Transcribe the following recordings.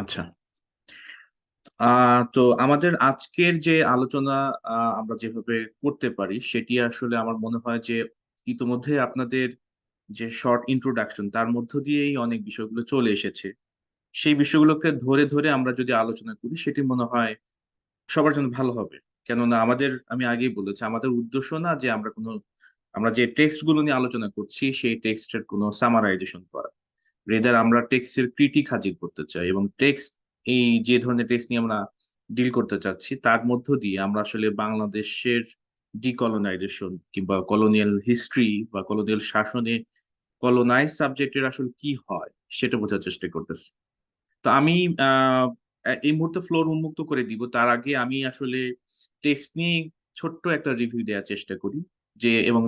আচ্ছা। তো আমাদের আজকের যে আলোচনা আমরা যেভাবে করতে পারি সেটি আসলে আমার মনে হয় যে ইতোমধ্যে আপনাদের যে শর্ট ইন্ট্রোডাকশন তার মধ্য দিয়েই অনেক বিষয়গুলো চলে এসেছে। সেই বিষয়গুলোকে ধরে ধরে আমরা যদি আলোচনা করি সেটি মনে হয় সবার জন্য ভালো হবে। কেননা আমি আগেই বলেছি, আমাদের উদ্দেশ্য না যে আমরা যে টেক্সট গুলো নিয়ে আলোচনা করছি সেই টেক্সটের কোনো সামারাইজেশন করা। রেদার আমরা টেক্সটের ক্রিটিক হাজির করতে চাই, এবং এই যে ধরনের টেক্সট নিয়ে আমরা ডিল করতে চাচ্ছি তার মধ্য দিয়ে আমরা আসলে বাংলাদেশের ডিকলোনাইজেশন কিংবা কলোনিয়াল হিস্ট্রি বা কলোনিয়াল শাসনে কলোনাইজ সাবজেক্টের আসলে কি হয় সেটা বোঝার চেষ্টা করতেছি। তো আমি আহ এই মুহূর্তে ফ্লোর উন্মুক্ত করে দিব, তার আগে আমি আসলে টেক্সট নিয়ে ছোট্ট একটা রিভিউ দেওয়ার চেষ্টা করি, যে এবং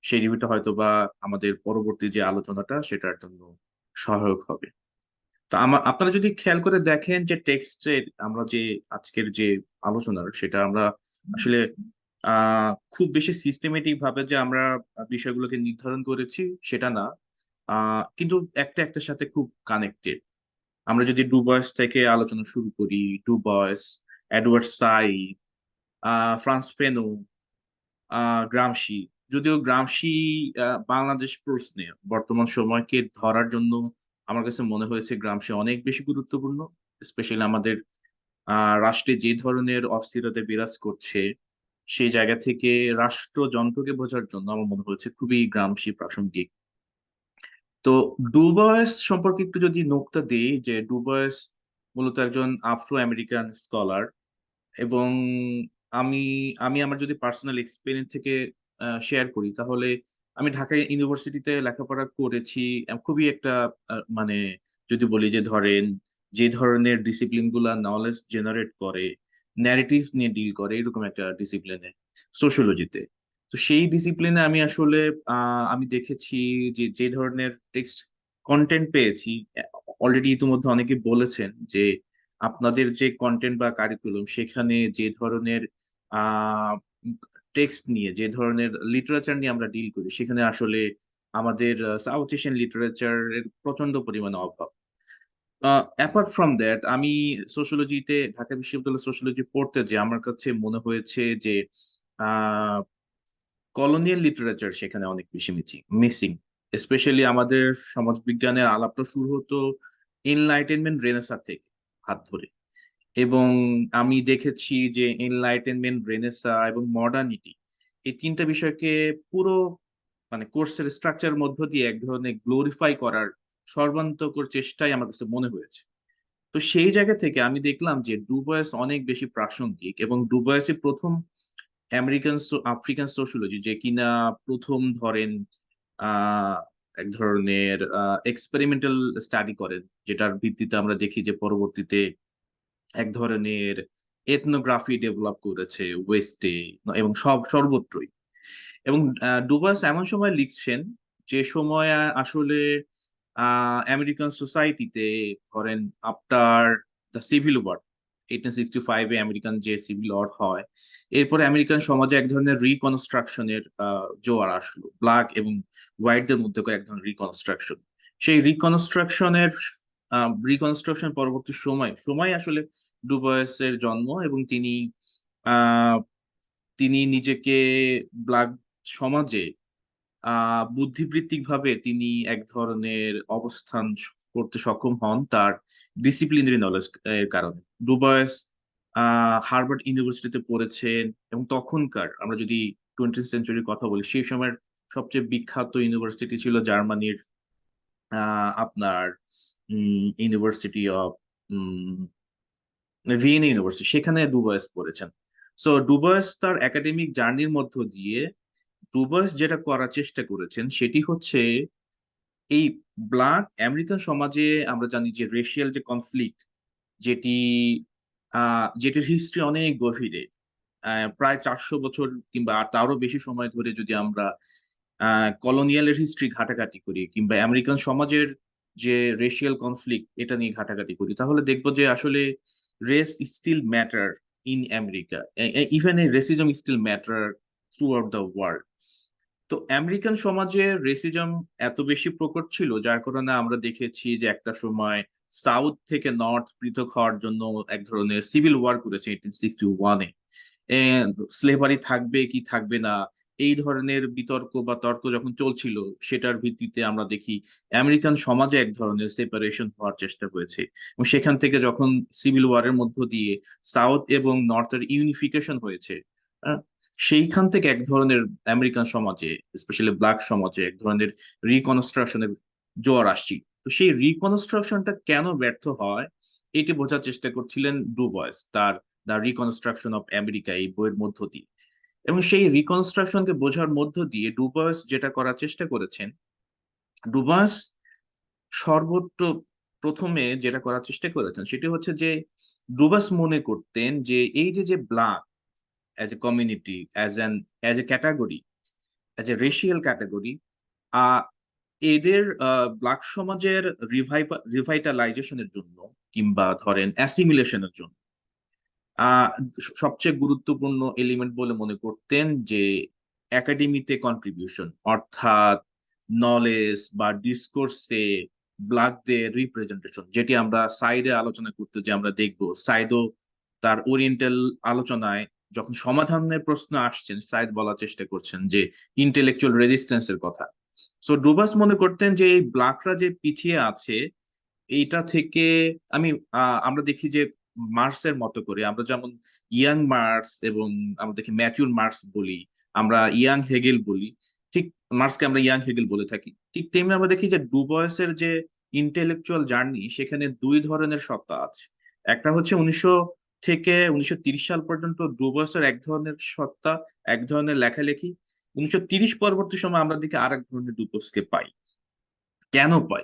সেই রিভিউটা হয়তো বা আমাদের পরবর্তী যে আলোচনাটা সেটার জন্য সহায়ক হবে। তো আপনারা যদি খেয়াল করে দেখেন যে টেক্সটের আমরা যে আজকের যে আলোচনার সেটা আমরা আসলে খুব বেশি সিস্টেমেটিক ভাবে যে আমরা বিষয়গুলোকে নির্ধারণ করেছি সেটা না, কিন্তু একটা একটার সাথে খুব কানেক্টেড। আমরা যদি ডুবয়েস থেকে আলোচনা শুরু করি, ডুবয়েস, এডওয়ার্ড সাইড, ফ্রান্স ফেনো, গ্রামশি। যদিও গ্রামশি বাংলাদেশ প্রশ্নে বর্তমান সময়কে ধরার জন্য আমার কাছে মনে হয়েছে গ্রামশি অনেক বেশি গুরুত্বপূর্ণ। স্পেশালি আমাদের রাষ্ট্রে যে ধরনের অস্থিরতা বিরাজ করছে সেই জায়গা থেকে রাষ্ট্রযন্ত্রকে বোঝার জন্য আমার মনে হয়েছে খুবই গ্রামশি প্রাসঙ্গিক। তো ডুবয়েস সম্পর্কে একটু যদি নোকটা দিই, যে ডুবয়েস মূলত একজন আফ্রো আমেরিকান স্কলার। এবং আমি আমি আমার যদি পার্সোনাল এক্সপিরিয়েন্স থেকে শেয়ার করি, তাহলে আমি ঢাকা ইউনিভার্সিটিতে লেখাপড়া করেছি। খুবই একটা মানে যদি বলি যে ধরেন যে ধরনের ডিসিপ্লিন গুলা নলেজ জেনারেট করে, ন্যারেটিভ নিয়ে ডিল করে, এরকম একটা ডিসিপ্লিনে, সোশিওলজিতে। তো সেই ডিসিপ্লিনে আমি আসলে আমি দেখেছি যে যে ধরনের টেক্সট কন্টেন্ট পেয়েছি। অলরেডি ইতিমধ্যে অনেকে বলেছেন যে আপনাদের যে কন্টেন্ট বা কারিকুলাম সেখানে যে ধরনের আহ টেক্সট নিয়ে, যে ধরনের লিটারেচার নিয়ে আমরা ডিল করি, সেখানে আসলে আমাদের সাউথ এশিয়ান লিটারেচারের প্রচন্ড পরিমাণে অভাব। অ্যাপার্ট ফ্রম দ্যাট, আমি সোশিওলজিতে, ঢাকা বিশ্ববিদ্যালয় সোশিওলজি পড়তে যে আমার কাছে মনে হয়েছে যে কলোনিয়াল লিটারেচার সেখানে অনেক বেশি মিসিং। স্পেশালি আমাদের সমাজবিজ্ঞানের আলাপটা শুরু হতো এনলাইটেনমেন্ট রেনেসা থেকে হাত ধরে। এবং আমি দেখেছি যে এনলাইটেনমেন্ট, রেনেসা এবং মডার্নিটি, এই তিনটা বিষয়কে পুরো কোর্সের স্ট্রাকচার মধ্য দিয়ে এক ধরনের গ্লোরিফাই করার সর্বান্তকর চেষ্টাই আমার কাছে মনে হয়েছে। তো সেই জায়গা থেকে আমি দেখলাম যে ডুবয়েস অনেক বেশি প্রাসঙ্গিক, এবং ডুবয়েসের প্রথম আফ্রিকান সোশিওলজি, যে কিনা প্রথম ধরেন আহ এক ধরনের এক্সপেরিমেন্টাল স্টাডি করেন, যেটার ভিত্তিতে আমরা দেখি যে পরবর্তীতে এক ধরনের এথনোগ্রাফি ডেভেলপ করেছে ওয়েস্টে এবং সর্বত্রই। এবং ডুবাস এমন সময় লিখছেন যে সময় আসলে আমেরিকান সোসাইটিতে, ধরেন আফটার দ্য সিভিল ওয়ার, 1865-এ আমেরিকান যে সিভিল ওয়ার হয়, এরপরে আমেরিকান সমাজে এক ধরনের রিকনস্ট্রাকশনের জোয়ার আসলো, ব্ল্যাক এবং হোয়াইটদের মধ্যে এক ধরনের রিকনস্ট্রাকশন। সেই রিকনস্ট্রাকশন পরবর্তী সময় সময় আসলে ডুবয়েসের জন্ম, এবং আহ তিনি নিজেকে ব্ল্যাক সমাজে বুদ্ধিবৃত্তিক ভাবে তিনি এক ধরনের অবস্থান করতে সক্ষম হন তার ডিসিপ্লিনারি নলেজ এর কারণে। ডুবয়েস হার্ভার্ড ইউনিভার্সিটিতে পড়েছেন, এবং তখনকার আমরা যদি 20th সেঞ্চুরির কথা বলি, সেই সময়ের সবচেয়ে বিখ্যাত ইউনিভার্সিটি ছিল জার্মানির আপনার ইউনিভার্সিটি অফ ভিয়েনা ইউনিভার্সিটি, সেখানে ডুবয়েস পড়েছেন। সো ডুবয়েস তার একাডেমিক জার্নির মধ্য দিয়ে ডুবয়েস যেটা করার চেষ্টা করেছেন সেটি হচ্ছে এই ব্ল্যাক আমেরিকান সমাজে আমরা জানি যে রেশিয়াল যে কনফ্লিক্ট, যেটি যেটির হিস্ট্রি অনেক গভীরে, প্রায় 400 বছর কিংবা তারও বেশি সময় ধরে যদি আমরা কলোনিয়ালের হিস্ট্রি ঘাটাঘাটি করি, কিংবা আমেরিকান সমাজের যে রেশিয়াল কনফ্লিক্ট এটা নিয়ে ঘাটাঘাটি করি, তাহলে দেখবো যে আসলে race still matter in America, even a racism still matter throughout the world. তো আমেরিকান সমাজে রেসিজম এত বেশি প্রকট ছিল যার কারণে আমরা দেখেছি যে একটা সময় সাউথ থেকে নর্থ পৃথক হওয়ার জন্য এক ধরনের সিভিল ওয়ার করেছে 1861-এ। স্লেভারি থাকবে কি থাকবে না, এই ধরনের বিতর্ক বা তর্ক যখন চলছিল, সেটার ভিত্তিতে আমরা দেখি আমেরিকান সমাজে এক ধরনের সেপারেশন হওয়ার চেষ্টা হয়েছে। এবং সেখান থেকে যখন সিভিল ওয়ারের মধ্য দিয়ে সাউথ এবং নর্থের ইউনিফিকেশন হয়েছে, আহ, সেইখান থেকে এক ধরনের আমেরিকান সমাজে, স্পেশালি ব্ল্যাক সমাজে এক ধরনের রিকনস্ট্রাকশনের জোয়ার আসছিল। তো সেই রিকনস্ট্রাকশনটা কেন ব্যর্থ হয়, এটি বোঝার চেষ্টা করছিলেন ডুবয়েস তার দ্য রিকনস্ট্রাকশন অফ আমেরিকা এই বইয়ের মধ্য দিয়ে। এবং সেই রিকনস্ট্রাকশনকে বোঝার মধ্য দিয়ে ডুবয়েস যেটা করার চেষ্টা করেছেন, ডুবয়েস সর্বত্র প্রথমে যেটা করার চেষ্টা করেছেন সেটি হচ্ছে যে ডুবয়েস মনে করতেন যে এই যে যে black as a community, as A category, as a racial category, এদের ব্ল্যাক সমাজের রিভাইটালাইজেশনের জন্য কিংবা ধরেন অ্যাসিমিলেশনের জন্য আহ সবচেয়ে গুরুত্বপূর্ণ এলিমেন্ট বলে মনে করতেন যে একাডেমিতে কন্ট্রিবিউশন, অর্থাৎ নলেজ বা ডিসকোর্সে ব্ল্যাকদের রিপ্রেজেন্টেশন, যেটি আমরা সাইডে আলোচনা করতে যে আমরা দেখব সাইদও তার ওরিয়েন্টাল আলোচনায় যখন সমাধানের প্রশ্ন আসছেন, সাইদ বলার চেষ্টা করছেন যে ইন্টেলেকচুয়াল রেজিস্ট্যান্সের কথা। সো ডুবাস মনে করতেন যে এই ব্ল্যাকরা যে পিছিয়ে আছে এইটা থেকে আমি আমরা দেখি যে মার্কসের মতো করে আমরা যেমন ইয়াং মার্কস এবং আমরা দেখি ম্যাচিউর মার্কস বলি, আমরা ইয়াং হেগেল বলি, ঠিক মার্কসকে আমরা ইয়াং হেগেল বলে থাকি, ঠিক তেমনি আমরা দেখি যে ডুবয়েসের যে ইন্টেলেকচুয়াল জার্নি, সেখানে দুই ধরনের সত্তা আছে। একটা হচ্ছে 1900 থেকে 1930 সাল পর্যন্ত ডুবয়েসের এক ধরনের সত্তা, এক ধরনের লেখালেখি। 1930 পরবর্তী সময় আমরা দেখি আরেক ধরনের ডুবয়েসকে পাই। কেন পাই,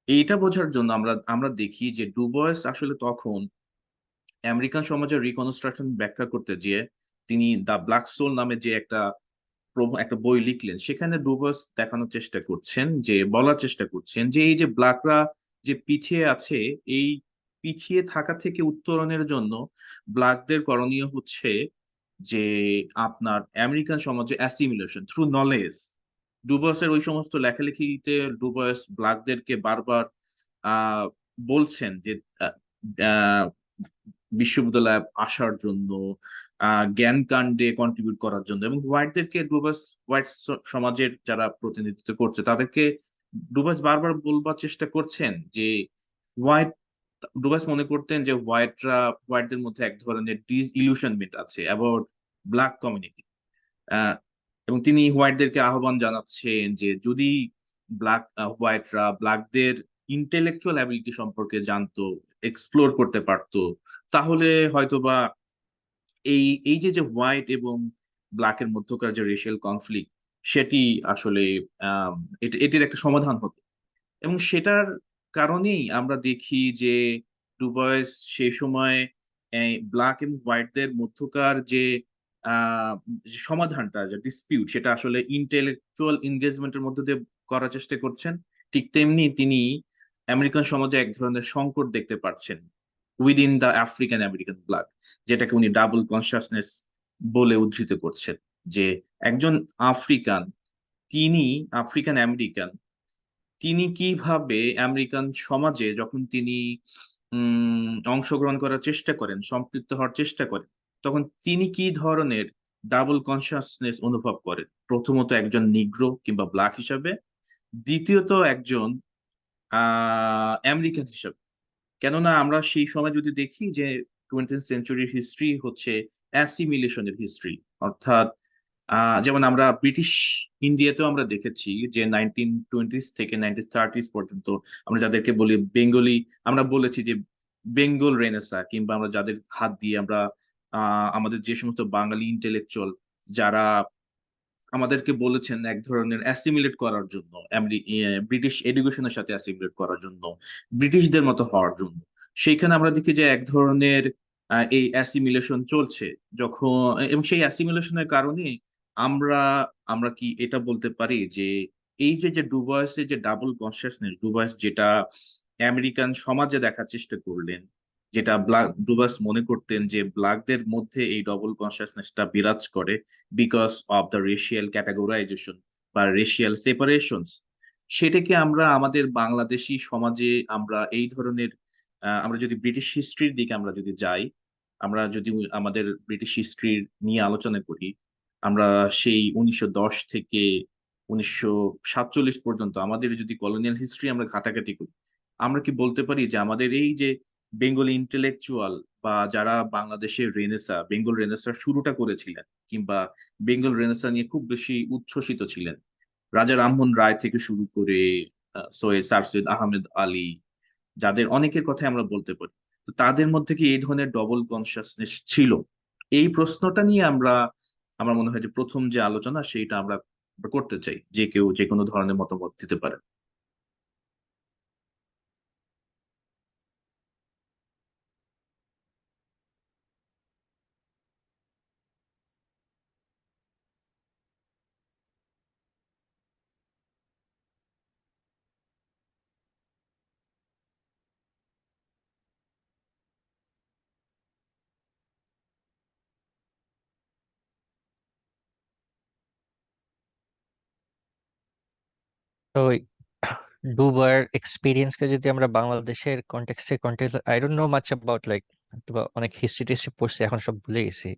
এইটা বোঝার জন্য আমরা আমরা দেখি যে ডুবয়েস আসলে তখন আমেরিকান সমাজের রিকনস্ট্রাকশন ব্যাখ্যা করতে গিয়ে তিনি দ্য ব্ল্যাক সোল নামে যে একটা বই লিখলেন, সেখানে ডুবয়েস দেখানোর চেষ্টা করছেন, যে বলার চেষ্টা করছেন যে এই যে ব্ল্যাকরা যে পিছিয়ে আছে, এই পিছিয়ে থাকা থেকে উত্তরণের জন্য ব্ল্যাকদের করণীয় হচ্ছে যে আপনার আমেরিকান সমাজে অ্যাসিমিলেশন থ্রু নলেজ। ডুবয়েসের ওই সমস্ত লেখালেখিতে ডুবয়েস ব্ল্যাকদেরকে বারবার আহ বলছেন যে আহ, আহ, বিশ্ববিদ্যালয়ে আসার জন্য, জ্ঞান কাণ্ডে কন্ট্রিবিউট করার জন্য, এবং হোয়াইটদেরকে ডুবাস, হোয়াইট সমাজের যারা প্রতিনিধিত্ব করছে তাদেরকে ডুবাস বারবার বলবার চেষ্টা করছেন যে হোয়াইট, ডুবাস মনে করতেন যে হোয়াইটদের মধ্যে এক ধরনের ডিস ইলিউশনমেন্ট আছে অ্যাবাউট ব্ল্যাক কমিউনিটি। এবং তিনি হোয়াইটদেরকে আহ্বান জানাচ্ছেন যে যদি হোয়াইটরা ব্ল্যাকদের ইন্টেলেকচুয়াল অ্যাবিলিটি সম্পর্কে জানতো, এক্সপ্লোর করতে পারতো, তাহলে হয়তোবা এই এই যে যে হোয়াইট এবং ব্ল্যাকের মধ্যকার যে রেশিয়াল কনফ্লিক্ট, সেটি আসলে আহ এটির একটা সমাধান হতো। এবং সেটার কারণেই আমরা দেখি যে ডুবয়েস সেই সময় ব্ল্যাক এবং হোয়াইটদের মধ্যকার যে আহ, যে সমাধানটা, যে ডিসপিউট, সেটা আসলে ইন্টেলেকচুয়াল এনগেজমেন্টের মধ্যে দিয়ে করার চেষ্টা করছেন। ঠিক তেমনি তিনি আমেরিকান সমাজে এক ধরনের সংকট দেখতে পাচ্ছেন within the African American black, যেটাকে উনি ডাবল কনসাসনেস বলে উদ্ধৃত করছেন। যে একজন আফ্রিকান, তিনি আফ্রিকান আমেরিকান, তিনি কিভাবে আমেরিকান সমাজে যখন তিনি অংশগ্রহণ করার চেষ্টা করেন, সম্পৃক্ত হওয়ার চেষ্টা করেন, তখন তিনি কি ধরনের ডাবল কনসাসনেস অনুভব করেন, প্রথমত একজন নিগ্রো কিংবা ব্ল্যাক হিসাবে, দ্বিতীয়ত একজন আমেরিকান হিসাবে। কেননা আমরা সেই সময় যদি দেখি যে 20th সেঞ্চুরির হিস্ট্রি হচ্ছে অ্যাসিমিলেশনের হিস্ট্রি, অর্থাৎ যেমন আমরা ব্রিটিশ ইন্ডিয়াতেও আমরা দেখেছি যে 1920s থেকে 1930s পর্যন্ত আমরা যাদেরকে বলি বেঙ্গলি, আমরা বলেছি যে বেঙ্গল রেনেসা, কিংবা আমরা যাদের হাত দিয়ে আমরা আমাদের যে সমস্ত বাঙালি ইন্টেলেকচুয়াল যারা আমাদেরকে বলেছেন এক ধরনের অ্যাসিমিলেট করার জন্য, ব্রিটিশ এডুকেশনের সাথে অ্যাসিমিলেট করার জন্য, ব্রিটিশদের মতো হওয়ার জন্য, সেইখানে আমরা দেখি যে এক ধরনের এই অ্যাসিমিলেশন চলছে যখন, এবং সেই অ্যাসিমিলেশনের কারণে আমরা আমরা কি এটা বলতে পারি যে এই যে যে ডুবয়েসের যে ডাবল কনসিয়াসনেস, ডুবয়েস যেটা আমেরিকান সমাজে দেখার চেষ্টা করলেন, যেটা ডুবাস মনে করতেন যে ব্ল্যাকদের মধ্যে এই ডবল কনসিয়াসনেসটা বিরাজ করে because of the racial categorisation বা রেশিয়াল সেপারেশনস, সেটাকে আমরা আমাদের বাংলাদেশি সমাজে আমরা এই ধরনের আমরা যদি ব্রিটিশ হিস্ট্রির দিকে আমরা যদি যাই, আমরা যদি আমাদের ব্রিটিশ হিস্ট্রির নিয়ে আলোচনা করি, আমরা সেই 1910 থেকে 1947 পর্যন্ত আমাদের যদি কলোনিয়াল হিস্ট্রি আমরা ঘাটাঘাটি করি, আমরা কি বলতে পারি যে আমাদের এই যে বেঙ্গলি ইন্টেলেকচুয়াল বা যারা বাংলাদেশের বেঙ্গল রেনেসার শুরুটা করেছিলেন, কিংবা বেঙ্গল রেনেসা নিয়ে খুব বেশি উচ্ছ্বসিত ছিলেন, রাজা রামমোহন রায় থেকে শুরু করে স্যার সৈয়দ আহমেদ আলী, যাদের অনেকের কথা আমরা বলতে পারি, তো তাদের মধ্যে কি এই ধরনের ডবল কনসাসনেস ছিল? এই প্রশ্নটা নিয়ে আমার মনে হয় যে প্রথম যে আলোচনা সেইটা আমরা করতে চাই, যে কেউ যে কোনো ধরনের মতামত দিতে পারে। তো ডুবার এক্সপিরিয়েন্সকে যদি আমরা বাংলাদেশের context I don't know much about like, অনেক হিস্ট্রি টিস্ট্রি পড়ছি, এখন সব ভুলে গেছি।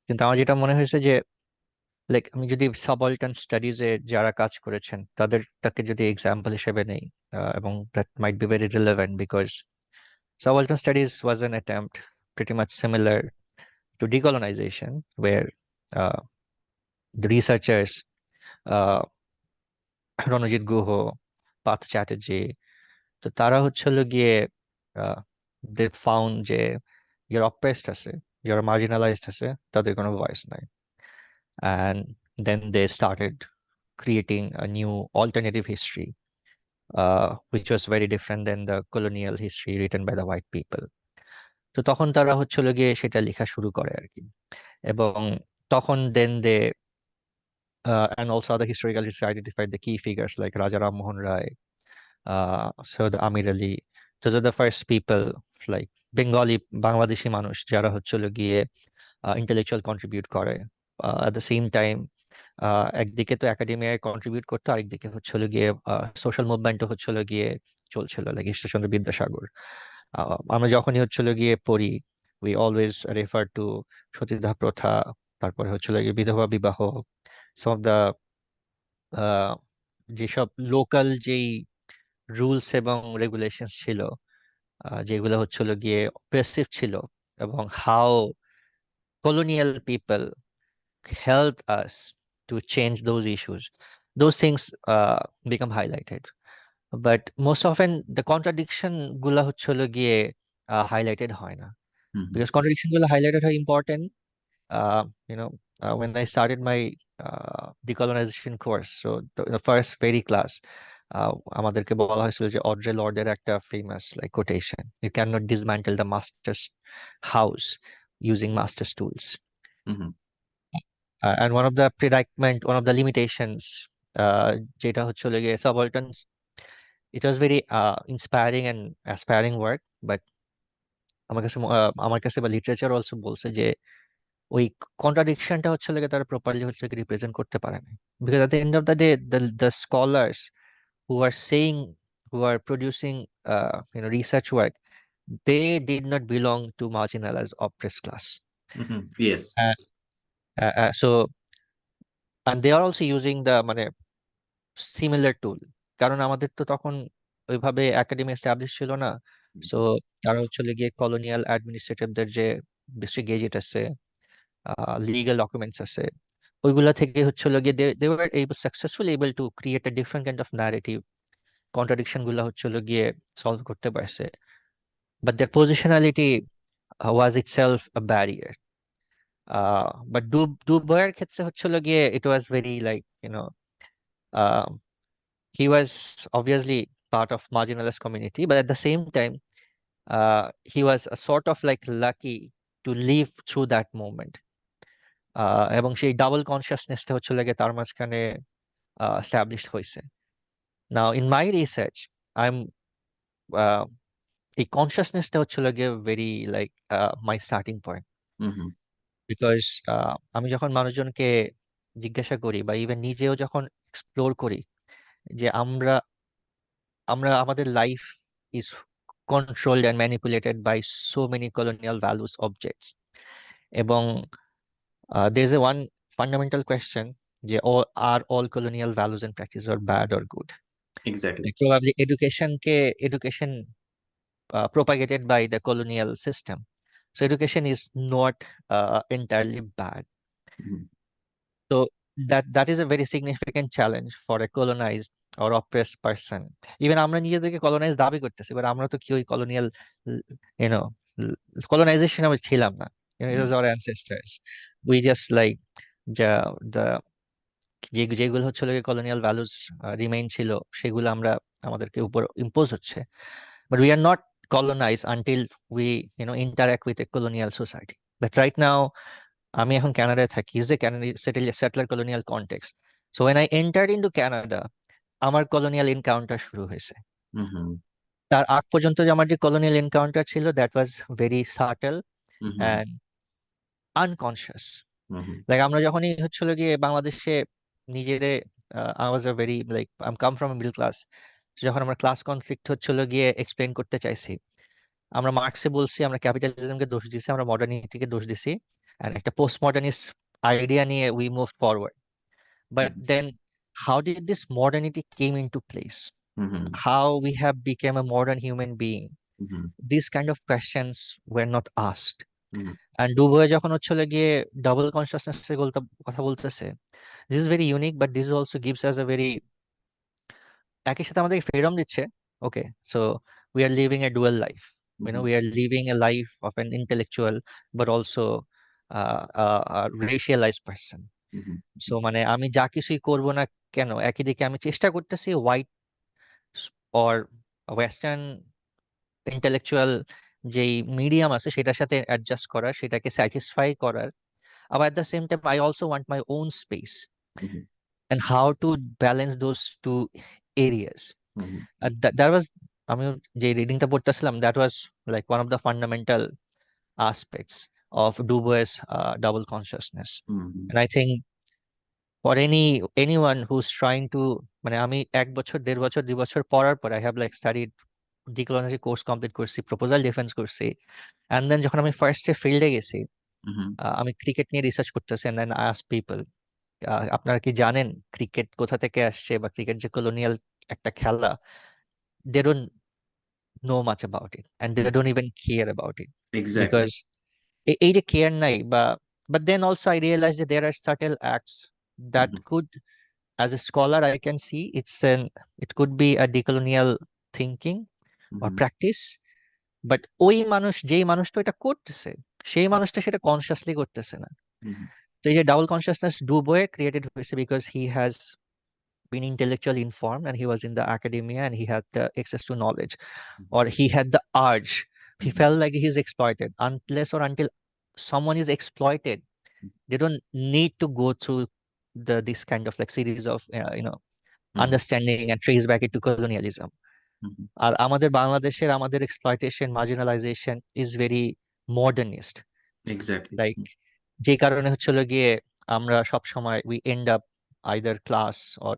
কিন্তু আমার যেটা মনে হয়েছে যে লাইক আমি যদি সাবঅল্টার্ন স্টাডিজে যারা কাজ করেছেন তাকে যদি এক্সাম্পল হিসেবে নেই, এবং that might be very relevant because subaltern studies was an attempt pretty much similar to decolonization, where uh, the researchers, uh, Ranajit Guha, Partha Chatterjee, তো তারা হচ্ছিল গিয়ে দে ফাউন্ড যে যারা অপ্রেসড আছে, যারা মার্জিনালাইজড আছে, তাদের কোনো ভয়েস নাই। And then they started creating a new alternative history, which was very different than the colonial history written by the white people. তো তখন তারা হচ্ছিল গিয়ে সেটা লেখা শুরু করে আর কি। এবং তখন দেন দে and also other historical historians identified the key figures like Raja Ram Mohan Rai, Sayyid Amir Ali. Those are the first people like Bangladeshi মানুষ যারা হচ্ছিল গিয়ে ইন্টেলেকচুয়াল কন্ট্রিবিউট করে। অ্যাট দ্য সেম টাইম একদিকে তো একাডেমিয়ায় কন্ট্রিবিউট করতো, আরেকদিকে হচ্ছিল গিয়ে সোশ্যাল মুভমেন্টও হচ্ছিল গিয়ে চলছিল, লাইক ঈশ্বরচন্দ্র বিদ্যাসাগর। আমরা যখনই হচ্ছিল গিয়ে পড়ি, উই অলওয়েজ রেফার টু সতীদাহ প্রথা, তারপরে হচ্ছিল গিয়ে বিধবা বিবাহ, সম অফ দ্য যেসব লোকাল যেই রুলস এবং রেগুলেশন ছিল, যেগুলো হচ্ছিল গিয়ে অপ্রেসিভ ছিল, এবং how colonial people helped us to change those issues. Those things become highlighted. But most often the contradiction গুলা হচ্ছে হলো গিয়ে highlighted হয় না, হুম, হুম, because contradiction গুলা highlighted হয় important. You know, when I started my decolonization course, so the first very class, আমাদেরকে বলা হয়েছিল যে অড্রে লর্ডের একটা famous like quotation, you can not dismantle the master's house using master's tools. Hmm, hmm, And one of the limitations, যেটা হচ্ছে হলো গিয়ে subalterns, it was very inspiring and aspiring work, but আমার কাছে বা লিটারেচার অলসো বলছে যে ওই কন্ট্রাডিকশনটা হচ্ছে লাগে তারা প্রপারলি হচ্ছে রিপ্রেজেন্ট করতে পারে না, because at the end of the day the scholars who are saying, who are producing research work, they did not belong to marginalized oppressed class. Hmm, yes. So and they are also using the মানে similar টুল, কারণ আমাদের তো তখন ওইভাবে academy establish ছিল না। So তারা হচ্ছে গিয়ে কলোনিয়াল অ্যাডমিনিস্ট্রেটিভদের যে ডিস্ট্রিক্ট গেজেট আছে, লিগ্যাল ডকুমেন্টস আছে, ওইগুলা থেকে হচ্ছে গিয়ে they were able successfully able to create a different kind of narrative. Contradiction গুলা হচ্ছে গিয়ে সলভ করতে পারছে, but their positionality was itself a barrier. But ডু বয়ের ক্ষেত্রে হচ্ছে গিয়ে it was very like he was obviously part of marginalized community, but at the same time, he was a sort of like lucky to live through that moment. এবং সেই double কনসিয়াসনেসটা হচ্ছে লাগে তার মাঝখানে established হয়েছে। নাও in my research I am, এই কনসিয়াসনেসটা হচ্ছে লাগে very like my starting point, hmm, hmm, because আমি যখন মানুষজনকে জিজ্ঞাসা করি বা ইভেন নিজেও যখন এক্সপ্লোর করি যে আমরা আমরা আমাদের life is controlled and manipulated by so many colonial values objects. এবং there's a one fundamental question, যে are all colonial values and practices are bad or good? Exactly. Like probably education propagated by the colonial system. So education is not entirely bad. So that is a very significant challenge for a colonized or oppressed person. Even আমরা নিজেদেরকে colonized দাবি করতেছি, but আমরা তো কি ওই colonial, you know, colonization আমরা ছিলাম না। It was our ancestors. We just like the যেগুলো হচ্ছে কলোনিয়াল ভ্যালুস রিমেইন ছিল, সেগুলো আমরা আমাদেরকে উপর ইম্পোজ হচ্ছে। But we are not colonized until we, interact with a colonial society. But right now, আমি এখন কানাডায় থাকি, is a Canadian settler colonial context. So when I entered into Canada, আমার colonial encounter শুরু হয়েছে। তার আগ পর্যন্ত যে আমার যে colonial encounter ছিল, that was very subtle and unconscious. Like আমরা যখনই হচ্ছিল গিয়ে বাংলাদেশে নিজেরে, I was a very like I'm come from a middle class. যখন আমরা ক্লাস কনফ্লিক্ট হচ্ছিল গিয়ে এক্সপ্লেন করতে চাইছি, আমরা মার্কসে বলছি, আমরা ক্যাপিটালিজমকে দোষ দিছি, আমরা মডার্নিটিকে দোষ দিছি, and একটা পোস্ট মডার্নিস্ট আইডিয়া নিয়ে we move forward. But then how did this modernity came into place, how we have become a modern human being, these kind of questions were not asked. And ডুবোয়ে যখন হচ্ছিল গিয়ে double consciousness এর কথা বলতেছে, this is very unique, but this also gives us a very, একই সাথে আমাদেরকে freedom দিচ্ছে। Okay, so we are living a dual life, we are living a life of an intellectual but also a racialized person. So মানে আমি যা কিছুই করব না কেন, একই দিকে আমি চেষ্টা করতেছি হোয়াইট অর ওয়েস্টার্ন ইন্টেলেকচুয়াল যেই মিডিয়াম আছে সেটার সাথে অ্যাডজাস্ট করার, সেটাকে স্যাটিসফাই করার। আবার at the same time I also want my own space, and how to balance those two areas. That was, আমি যে রিডিংটা পড়তেছিলাম, that was like one of the fundamental aspects of Du Bois' double consciousness. And I think for anyone who's trying to, মানে আমি 1 বছর 1.5 বছর 2 বছর পড়ার পর I have like studied decolonial course complete করছি, প্রপোজাল ডিফেন্স করছি, and then যখন আমি ফার্স্টে ফিল্ডে গেছি, আমি ক্রিকেট নিয়ে রিসার্চ করতেছি, and then I ask people, আপনারা কি জানেন ক্রিকেট কোথা থেকে আসছে, বা ক্রিকেট যে কলোনিয়াল একটা খেলা, they don't know much about it and they don't even care about it, exactly. because এই যে কেয়ার নাই বা, but then also I realized that there are subtle acts that could, as a scholar I can see it could be a decolonial thinking or practice, but ওই মানুষ যেই মানুষটা এটা করতেছে, সেই মানুষটা সেটা কনসিয়াসলি করতেছে না। তো এই যে ডাবল কনসিয়াসনেস ডুবোয়ে ক্রিয়েটেড হয়েছে because he has been intellectually informed and he was in the academia and he had the access to knowledge, or he had the urge, he felt like he's exploited. Unless or until someone is exploited, they don't need to go through this kind of like series of understanding and trace back it to colonialism. আর আমাদের বাংলাদেশের আমাদের exploitation marginalization is very modernist, exactly. Like যে কারণে হচ্ছিল গিয়ে আমরা সব সময় we end up either class or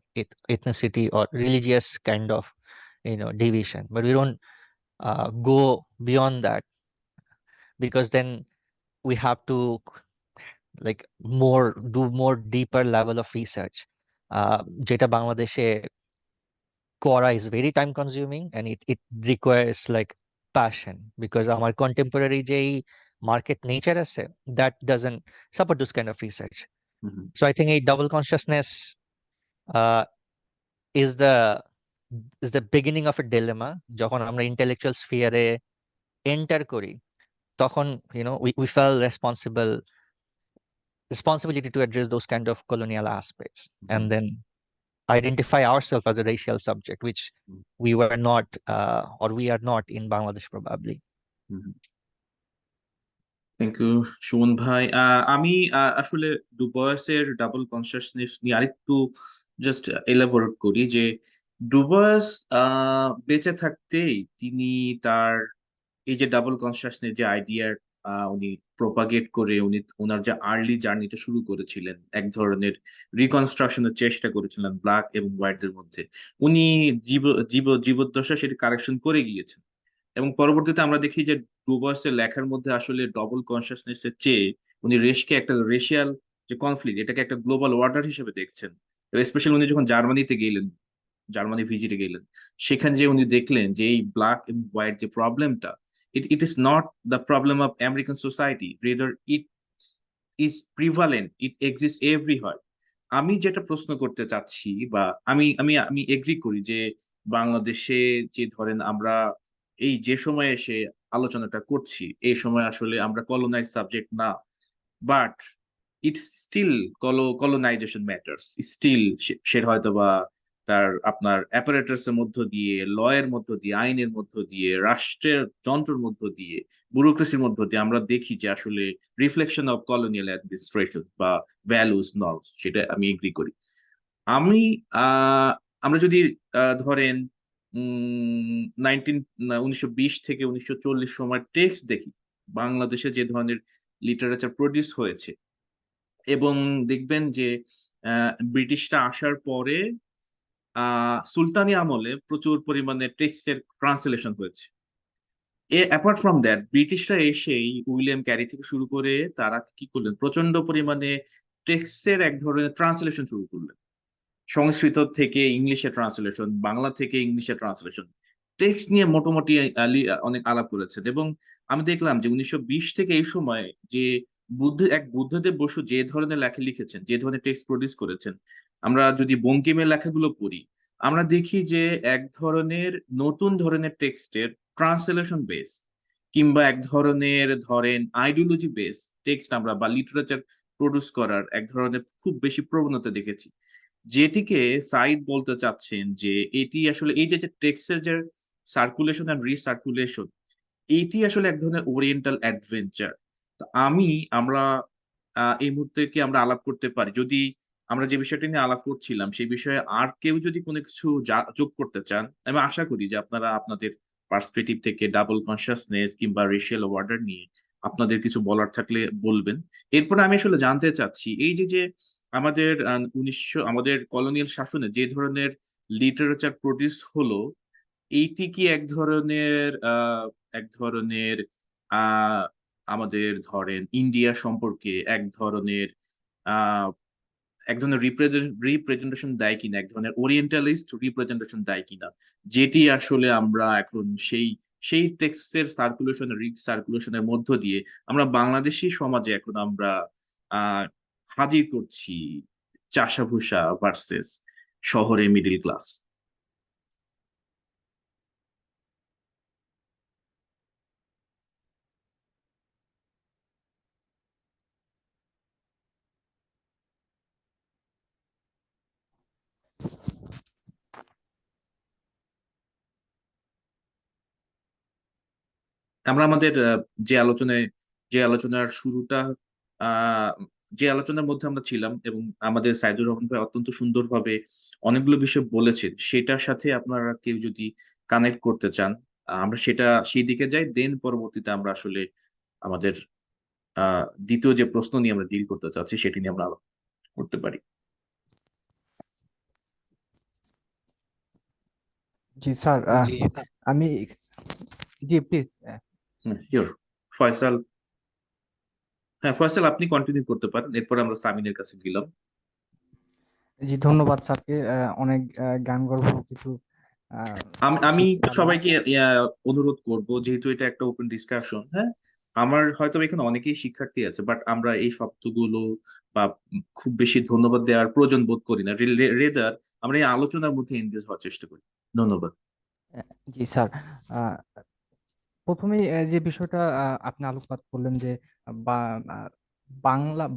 ethnicity or religious kind of division, but we don't go beyond that, because then we have to like do more deeper level of research, যেটা বাংলাদেশে করা is very time consuming and it requires like passion, because our contemporary যেই market nature আছে, that doesn't support this kind of research. So I think a double consciousness uh, is the beginning of a dilemma. যখন আমরা intellectual sphere এ enter করি, তখন we felt responsibility to address those kind of colonial aspects, and then identify ourselves as a racial subject, which we were not, or we are not in Bangladesh probably. Thank you Suman ভাই। আমি আসলে ডুবয়েসের double consciousness নিয়ে আরেকটু just elaborate করি যে ডুবয়েস বেঁচে থাকতেই তিনি তার এই যে ডাবল কনসিয়াসনেস যে আইডিয়ার উনি প্রপাগেট করে উনি ওনার যে আর্লি জার্নিটা শুরু করেছিলেন, এক ধরনের রিকনস্ট্রাকশনের চেষ্টা করেছিলেন ব্ল্যাক এবং হোয়াইটদের মধ্যে। উনি জীবদ্দশা সেটা কারেকশন করে গিয়েছেন। এবং পরবর্তীতে আমরা দেখি যে ডুবসের লেখার মধ্যে আসলে ডবল কনসিয়াসনেস এর চেয়ে উনি রেশকে একটা রেশিয়াল যে কনফ্লিক্ট, এটাকে একটা গ্লোবাল ওয়ার্ডার হিসেবে দেখছেন। স্পেশালি উনি যখন জার্মানিতে গেলেন, জার্মানি ভিজিটে গেলেন, সেখানে যে উনি দেখলেন যে এই ব্ল্যাক এবং হোয়াইট যে প্রবলেমটা, it is not the problem of American society, rather it is prevalent, it exist everywhere. আমি যেটা প্রশ্ন করতে চাচ্ছি, বা আমি আমি আমি এগ্রি করি যে বাংলাদেশে যে ধরেন আমরা এই যে সময় এসে আলোচনাটা করছি, এই সময় আসলে আমরা কলোনাইজ সাবজেক্ট না, but it's still colonization matters still. সে হয়তো বা তার আপনার অ্যাপারেটাস এর মধ্য দিয়ে, ল এর মধ্য দিয়ে, আইনের মধ্য দিয়ে, রাষ্ট্রের যন্ত্রের মধ্য দিয়ে, ব্যুরোক্রেসির মধ্য দিয়ে আমরা দেখি যে আসলে রিফ্লেকশন অফ কলোনিয়াল অ্যাডমিনিস্ট্রেশন বা ভ্যালুস নর্মস, সেটা আমি এগ্রি করি। আমি আমরা যদি ধরেন 1920 থেকে 1940 সময় টেক্সট দেখি, বাংলাদেশে যে ধরনের লিটারেচার প্রডিউস হয়েছে, এবং দেখবেন যে ব্রিটিশরা আসার পরে সুলতানি আমলে প্রচুর পরিমাণে টেক্সটের ট্রান্সলেশন হয়েছে। অ্যাপার্ট ফ্রম দ্যাট, ব্রিটিশরা এসেই উইলিয়াম ক্যারি থেকে শুরু করে তারা কি করলেন, প্রচন্ড পরিমাণে টেক্সটের এক ধরনের ট্রান্সলেশন শুরু করলেন। সংস্কৃত থেকে ইংলিশে ট্রান্সলেশন, বাংলা থেকে ইংলিশে ট্রান্সলেশন, টেক্সট নিয়ে মোটামুটি অনেক আলাপ করেছেন। এবং আমি দেখলাম যে 1920 থেকে এই সময় যে বুদ্ধদেব বসু যে ধরনের লেখা লিখেছেন, যে ধরনের টেক্সট প্রডিউস করেছেন, আমরা যদি বঙ্কিমের লেখাগুলো পড়ি, আমরা দেখি যে এক ধরনের নতুন ধরনের টেক্সটের ট্রান্সলেশন বেস, কিংবা এক ধরনের ধরেন আইডিওলজি বেস টেক্সট আমরা বা লিটারেচার প্রডিউস করার এক ধরনের খুব বেশি প্রবণতা দেখেছি। যেটিকে সাইদ বলতে চাচ্ছেন যে এটি আসলে এই যে টেক্সটের যে সার্কুলেশন এন্ড রিসার্কুলেশন, এটি আসলে এক ধরনের ওরিয়েন্টাল অ্যাডভেঞ্চার। তো আমরা এই মুহূর্তে কি আমরা আলাপ করতে পারি, যদি আমরা যে বিষয়টি নিয়ে আলাপ করছিলাম সেই বিষয়ে আর কেউ যদি কোনো কিছু যোগ করতে চান, আমি আশা করি যে আপনারা আপনাদের পার্সপেক্টিভ থেকে ডাবল কনসিয়াসনেস কিংবা রেশিয়াল অর্ডার নিয়ে আপনাদের কিছু বলার থাকলে বলবেন। এরপরে আমি আসলে জানতে চাচ্ছি, এই যে যে আমাদের আমাদের কলোনিয়াল শাসনে যে ধরনের লিটারেচার প্রডিউস হলো, এইটি কি এক ধরনের আহ আমাদের ধরেন ইন্ডিয়া সম্পর্কে আহ এক ধরনের রিপ্রেজেন্টেশন দেয় কিনা, এক ধরনের ওরিয়েন্টালিস্ট রিপ্রেজেন্টেশন দেয় কিনা, যেটি আসলে আমরা এখন সেই সেই টেক্সটের সার্কুলেশন রিসার্কুলেশনের মধ্য দিয়ে আমরা বাংলাদেশি সমাজে এখন আমরা আহ হাজির করছি চাষাভুষা ভার্সেস শহরে মিডিল ক্লাস। আমরা আমাদের যে আলোচনায় যে আলোচনার শুরুটা আহ যে আলোচনার মধ্যে আমরা ছিলাম, এবং আমাদের সাইদুর রহমান ভাই অত্যন্ত সুন্দরভাবে অনেকগুলো বিষয় বলেছেন, সেটার সাথে আপনারা কেউ যদি কানেক্ট করতে চান, আমরা সেই দিকে যাই, দেন পরবর্তীতে আমরা আসলে আমাদের দ্বিতীয় যে প্রশ্ন নিয়ে আমরা ডিল করতে চাচ্ছি সেটি নিয়ে আমরা আলোচনা করতে পারি। জি স্যার, জি। আমি, জি প্লিজ। শিওর। ফয়সাল। হ্যাঁ ফয়সাল, আপনি কন্টিনিউ করতে পারেন, এরপর আমরা সামিনের কাছে গেলাম। জি ধন্যবাদ স্যারকে, অনেক জ্ঞানগর্ভ কিছু আমি শিখতে পারলাম। সবাইকে অনুরোধ করব, যেহেতু এটা একটা ওপেন ডিসকাশন, হ্যাঁ, আমার হয়তো এখানে অনেকেই শিক্ষার্থী আছে, বাট আমরা এই শব্দগুলো বা খুব বেশি ধন্যবাদ দেওয়ার প্রয়োজন বোধ করি না, রেদার আমরা এই আলোচনার মধ্যে এনগেজ হওয়ার চেষ্টা করি। ধন্যবাদ। জি স্যার, আহ, প্রথমেই যে বিষয়টা আপনি আলোকপাত করলেন যে আহ,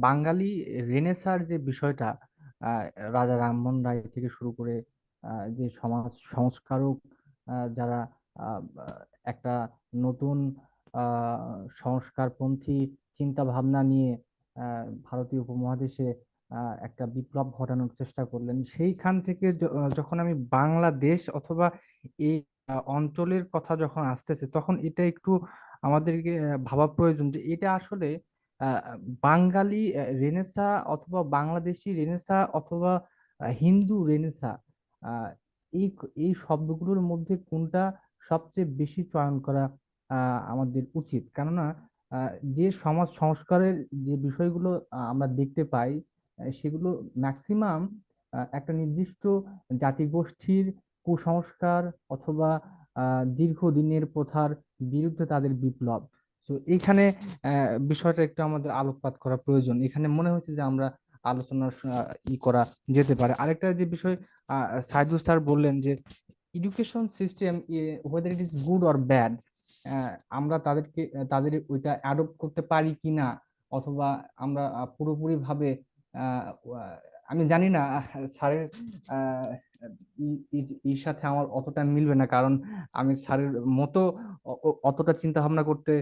বাঙালি রেনেসার যে বিষয়টা, আহ, রাজা রামমোহন রায় থেকে শুরু করে যে সমাজ সংস্কারক যারা আহ, আহ, একটা নতুন সংস্কারপন্থী চিন্তা ভাবনা নিয়ে ভারতীয় উপমহাদেশে একটা বিপ্লব ঘটানোর চেষ্টা করলেন, সেইখান থেকে যখন আমি বাংলাদেশ অথবা এই অঞ্চলের কথা যখন আসতেছে তখন এটা একটু আমাদেরকে ভাবা প্রয়োজন যে এটা আসলে আহ, বাঙালি রেনেসা অথবা বাংলাদেশি রেনেসা অথবা হিন্দু রেনেসা, আহ, এই এই শব্দগুলোর মধ্যে কোনটা সবচেয়ে বেশি চয়ন করা আমাদের উচিত। কেননা যে সমাজ সংস্কারের যে বিষয়গুলো আমরা দেখতে পাই, সেগুলো ম্যাক্সিমাম একটা নির্দিষ্ট জাতিগোষ্ঠীর কুসংস্কার অথবা দীর্ঘদিনের প্রথার বিরুদ্ধে তাদের বিপ্লব। তো এইখানে বিষয়টা একটু আমাদের আলোকপাত করা প্রয়োজন। এখানে মনে হচ্ছে যে আমরা আলোচনা করা যেতে পারে। আরেকটা যে বিষয় সাইদুল স্যার বললেন যে education system whether it is good or bad, আমরা তাদের ওইটা অ্যাডপ্ট করতে পারি কিনা, অথবা আমরা পুরোপুরি ভাবে আহ, আহ, আমি জানি না স্যারের এর সাথে আমার অতটা মিলবে না, কারণ আমি স্যারের মতো অতটা চিন্তা ভাবনা করতে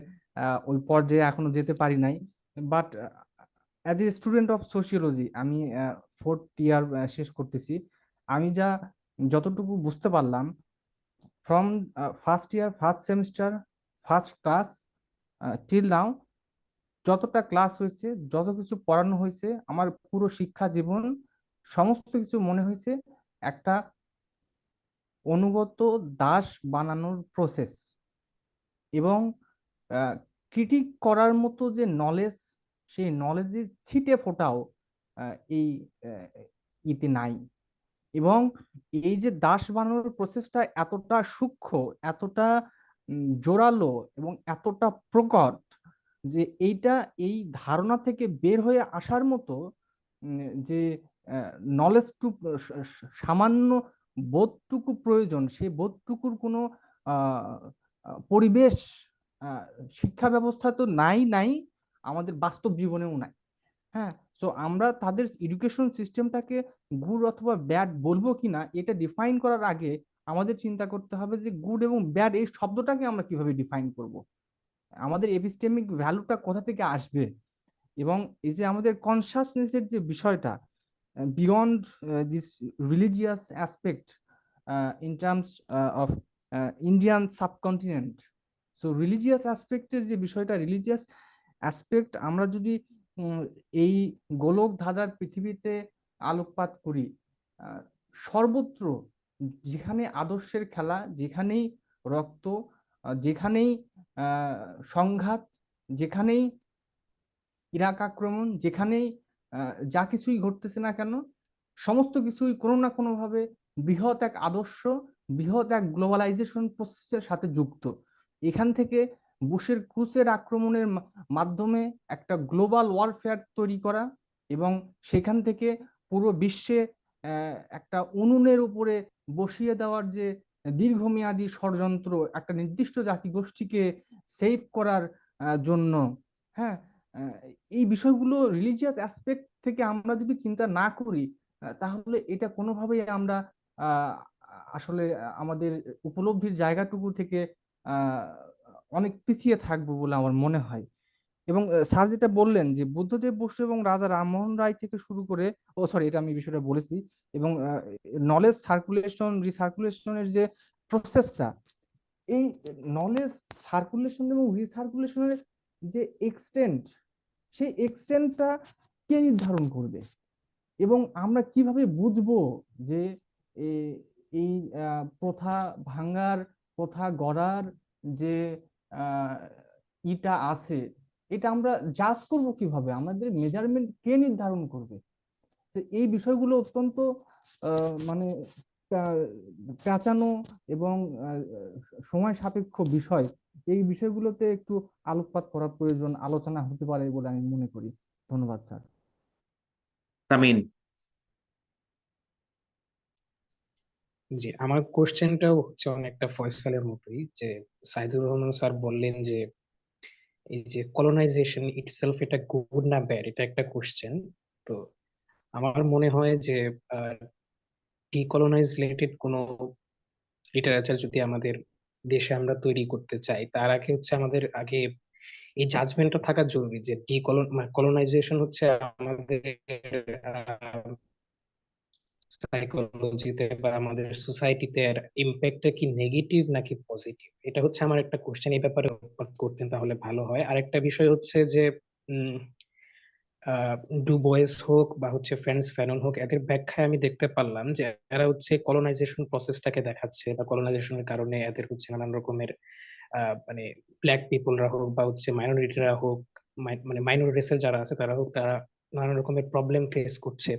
ওই পর্যায়ে এখনো যেতে পারি নাই। But as a student of sociology, আমি 4th ইয়ার শেষ করতেছি। আমি যতটুকু বুঝতে পারলাম from first year, first semester, first class till now, যতটা ক্লাস হয়েছে, যত কিছু পড়ানো হয়েছে, আমার পুরো শিক্ষা জীবন সমস্ত কিছু মনে হয়েছে একটা অনুগত দাস বানানোর প্রসেস। এবং ক্রিটিক করার মতো যে নলেজ, সেই নলেজের ছিটে ফোটাও এই আহ, ইতে নাই। এবং এই যে দাস বানানোর প্রসেসটা এতটা সূক্ষ্ম, এতটা জোরালো এবং এতটা প্রকট যে এইটা, এই ধারণা থেকে বের হয়ে আসার মতো যে নলেজটুকু, সামান্য বোধটুকু প্রয়োজন, সেই বোধটুকুর কোনো আহ, পরিবেশ, আহ, শিক্ষা ব্যবস্থা তো নাই, আমাদের বাস্তব জীবনেও নাই। হ্যাঁ, সো আমরা তাদের এডুকেশন সিস্টেমটাকে গুড অথবা ব্যাড বলবো কিনা, এটা ডিফাইন করার আগে আমাদের চিন্তা করতে হবে যে গুড এবং ব্যাড এই শব্দটাকে আমরা কিভাবে ডিফাইন করব, আমাদের এপিস্টেমিক ভ্যালুটা কোথা থেকে আসবে। এবং এই যে আমাদের কনসাসনেসের যে বিষয়টা, beyond this religious aspect in terms of Indian subcontinent. So religious অ্যাসপেক্টের যে বিষয়টা, রিলিজিয়াস অ্যাসপেক্ট আমরা যদি উম, এই গোলক ধাঁধার পৃথিবীতে আলোকপাত করি, আহ, সর্বত্র যেখানে আদর্শের খেলা, যেখানেই রক্ত, যেখানেই সংঘাত, যেখানেই ইরাক আক্রমণ, যেখানেই যা কিছুই ঘটতেছে না কেন, সমস্ত কিছুই কোনো না কোনো ভাবে বৃহৎ এক আদর্শ, বৃহৎ এক গ্লোবালাইজেশন প্রসেসের সাথে যুক্ত। এখান থেকে বুশের ক্রুসের আক্রমণের মাধ্যমে একটা গ্লোবাল ওয়ারফেয়ার তৈরি করা, এবং সেখান থেকে পুরো বিশ্বে একটা উনুনের উপরে বসিয়ে দেওয়ার যে দীর্ঘমেয়াদী ষড়যন্ত্র, একটা নির্দিষ্ট জাতিগোষ্ঠীকে সেভ করার জন্য। হ্যাঁ, আহ, এই বিষয়গুলো রিলিজিয়াস অ্যাসপেক্ট থেকে আমরা যদি চিন্তা না করি, তাহলে এটা কোনোভাবেই আমরা আহ, আসলে আমাদের উপলব্ধির জায়গাটুকু থেকে আহ, অনেক পিছিয়ে থাকবো বলে আমার মনে হয়। এবং স্যার যেটা বললেন যে বুদ্ধদেব বসু এবং রাজা রামমোহন রায় থেকে শুরু করে, ও সরি, এটা আমি বিষয়টা বলেছি। এবং নলেজ সার্কুলেশন, রিসার্কুলেশনের যে প্রসেসটা, এই নলেজ সার্কুলেশন এবং রিসার্কুলেশনের যে এক্সটেন্ট, সেই এক্সটেন্টটা কে নির্ধারণ করবে? এবং আমরা কিভাবে বুঝবো যে এ- এই প্রথা ভাঙার, প্রথা গড়ার যে আহ, ইটা আছে, এটা আমরা জাজ করব কিভাবে? আমাদের মেজারমেন্ট কে নির্ধারণ করবে? তো এই বিষয়গুলো অত্যন্ত মানে পা- পেঁচানো এবং সময় সাপেক্ষ বিষয়। এই বিষয়গুলোতে একটু আলোকপাত করা প্রয়োজন, আলোচনা হতে পারে বলে আমি মনে করি। ধন্যবাদ স্যার। তামিন। জি, আমার কোশ্চেনটাও হচ্ছে অনেকটা ফয়সালের মতোই, যে সাইদুর রহমান স্যার বললেন যে এই যে কলোনাইজেশন ইটসেলফ এটা গুড না ব্যাড, এটা একটা কোশ্চেন। তো আমার মনে হয় যে ডিকলোনাইজ রিলেটেড কোনো লিটারেচার যদি আমাদের দেশে আমরা তৈরি করতে চাই, তার আগে হচ্ছে আমাদের আগে এই জাজমেন্টটা থাকা জরুরি যে কলোনাইজেশন হচ্ছে আমাদের সাইকোলজিতে বা আমাদের সোসাইটিতে এর ইম্প্যাক্টটা কি নেগেটিভ নাকি পজিটিভ, এটা হচ্ছে আমার একটা কোশ্চেন। এই ব্যাপারে করতেন তাহলে ভালো হয়। আরেকটা বিষয় হচ্ছে যে উম আহ ডুবয়েস হোক বা হচ্ছে ফ্রান্স ফ্যানন হোক, এদের ব্যাখ্যায় আমি দেখতে পারলাম যে এরা হচ্ছে কলোনাইজেশন প্রসেসটাকে দেখাচ্ছে, বা কলোনাইজেশনের কারণে এদের হচ্ছে নানান রকমের মানে ব্ল্যাক পিপলরা হোক বা হচ্ছে মাইনরিটিরা হোক, মানে মাইনর রেসের যারা আছে তারা হোক, তারা নানান রকমের প্রবলেম ফেস করছে,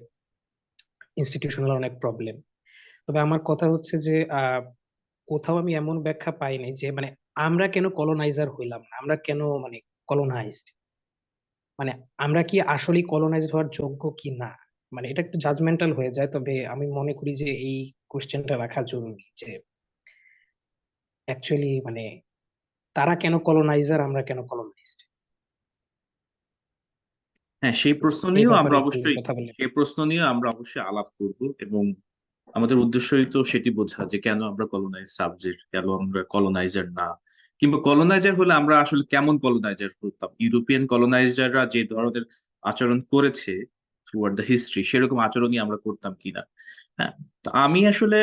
ইনস্টিটিউশনাল অনেক প্রবলেম। তবে আমার কথা হচ্ছে যে কোথাও আমি এমন ব্যাখ্যা পাইনি যে মানে আমরা কেন কলোনাইজার হইলাম না, আমরা কেন মানে কলোনাইজড, মানে আমরা কি আসলেই কলোনাইজড হওয়ার যোগ্য কি না। মানে এটা একটু জাজমেন্টাল হয়ে যায়, তবে আমি মনে করি যে এই কোশ্চেনটা রাখা জরুরি যে অ্যাকচুয়ালি মানে তারা কেন কলোনাইজার, আমরা কেন কলোনাইজড। হ্যাঁ, সেই তো প্রশ্ন এই নিয়েও আমরা ব্যাপারে একটু অবশ্যই কথা বললে। সেই প্রশ্ন নিয়েও আমরা অবশ্যই আলাপ করব, এবং আমাদের উদ্দেশ্যই তো সেটি বোঝা যে কেন আমরা কলোনাইজ সাবজেক্ট, কেন আমরা কলোনাইজার না, কিংবা কলোনাইজার হলে আমরা আসলে কেমন কলোনাইজার হতাম। ইউরোপিয়ান কলোনাইজাররা যে ধরনের আচরণ করেছে থ্রুআউট দ্য হিস্ট্রি, সেরকম আচরণই আমরা করতাম কিনা। হ্যাঁ, তো আমি আসলে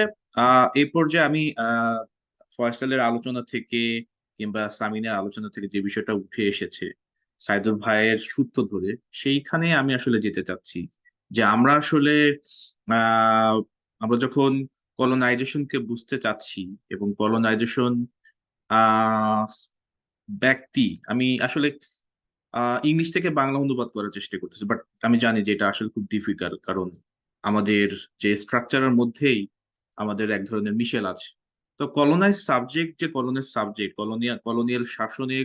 এই পর্যায়ে আমি ফয়সালের আলোচনা থেকে কিংবা সামিনের আলোচনা থেকে যে বিষয়টা উঠে এসেছে সাইদুল ভাইয়ের সূত্র ধরে, সেইখানে আমি আসলে যেতে চাচ্ছি যে আমরা আসলে আহ আমরা যখন কলোনাইজেশনকে বুঝতে চাচ্ছি, এবং কলোনাইজেশন আহ ব্যক্তি, আমি আসলে ইংলিশ থেকে বাংলা অনুবাদ করার চেষ্টা করতেছি, বাট আমি জানি যে এটা আসলে খুব ডিফিকাল্ট, কারণ আমাদের যে স্ট্রাকচারের মধ্যেই আমাদের এক ধরনের মিশেল আছে। তো কলোনাইজ সাবজেক্ট, যে কলোনাইজ সাবজেক্ট, কলোনিয়াল শাসনে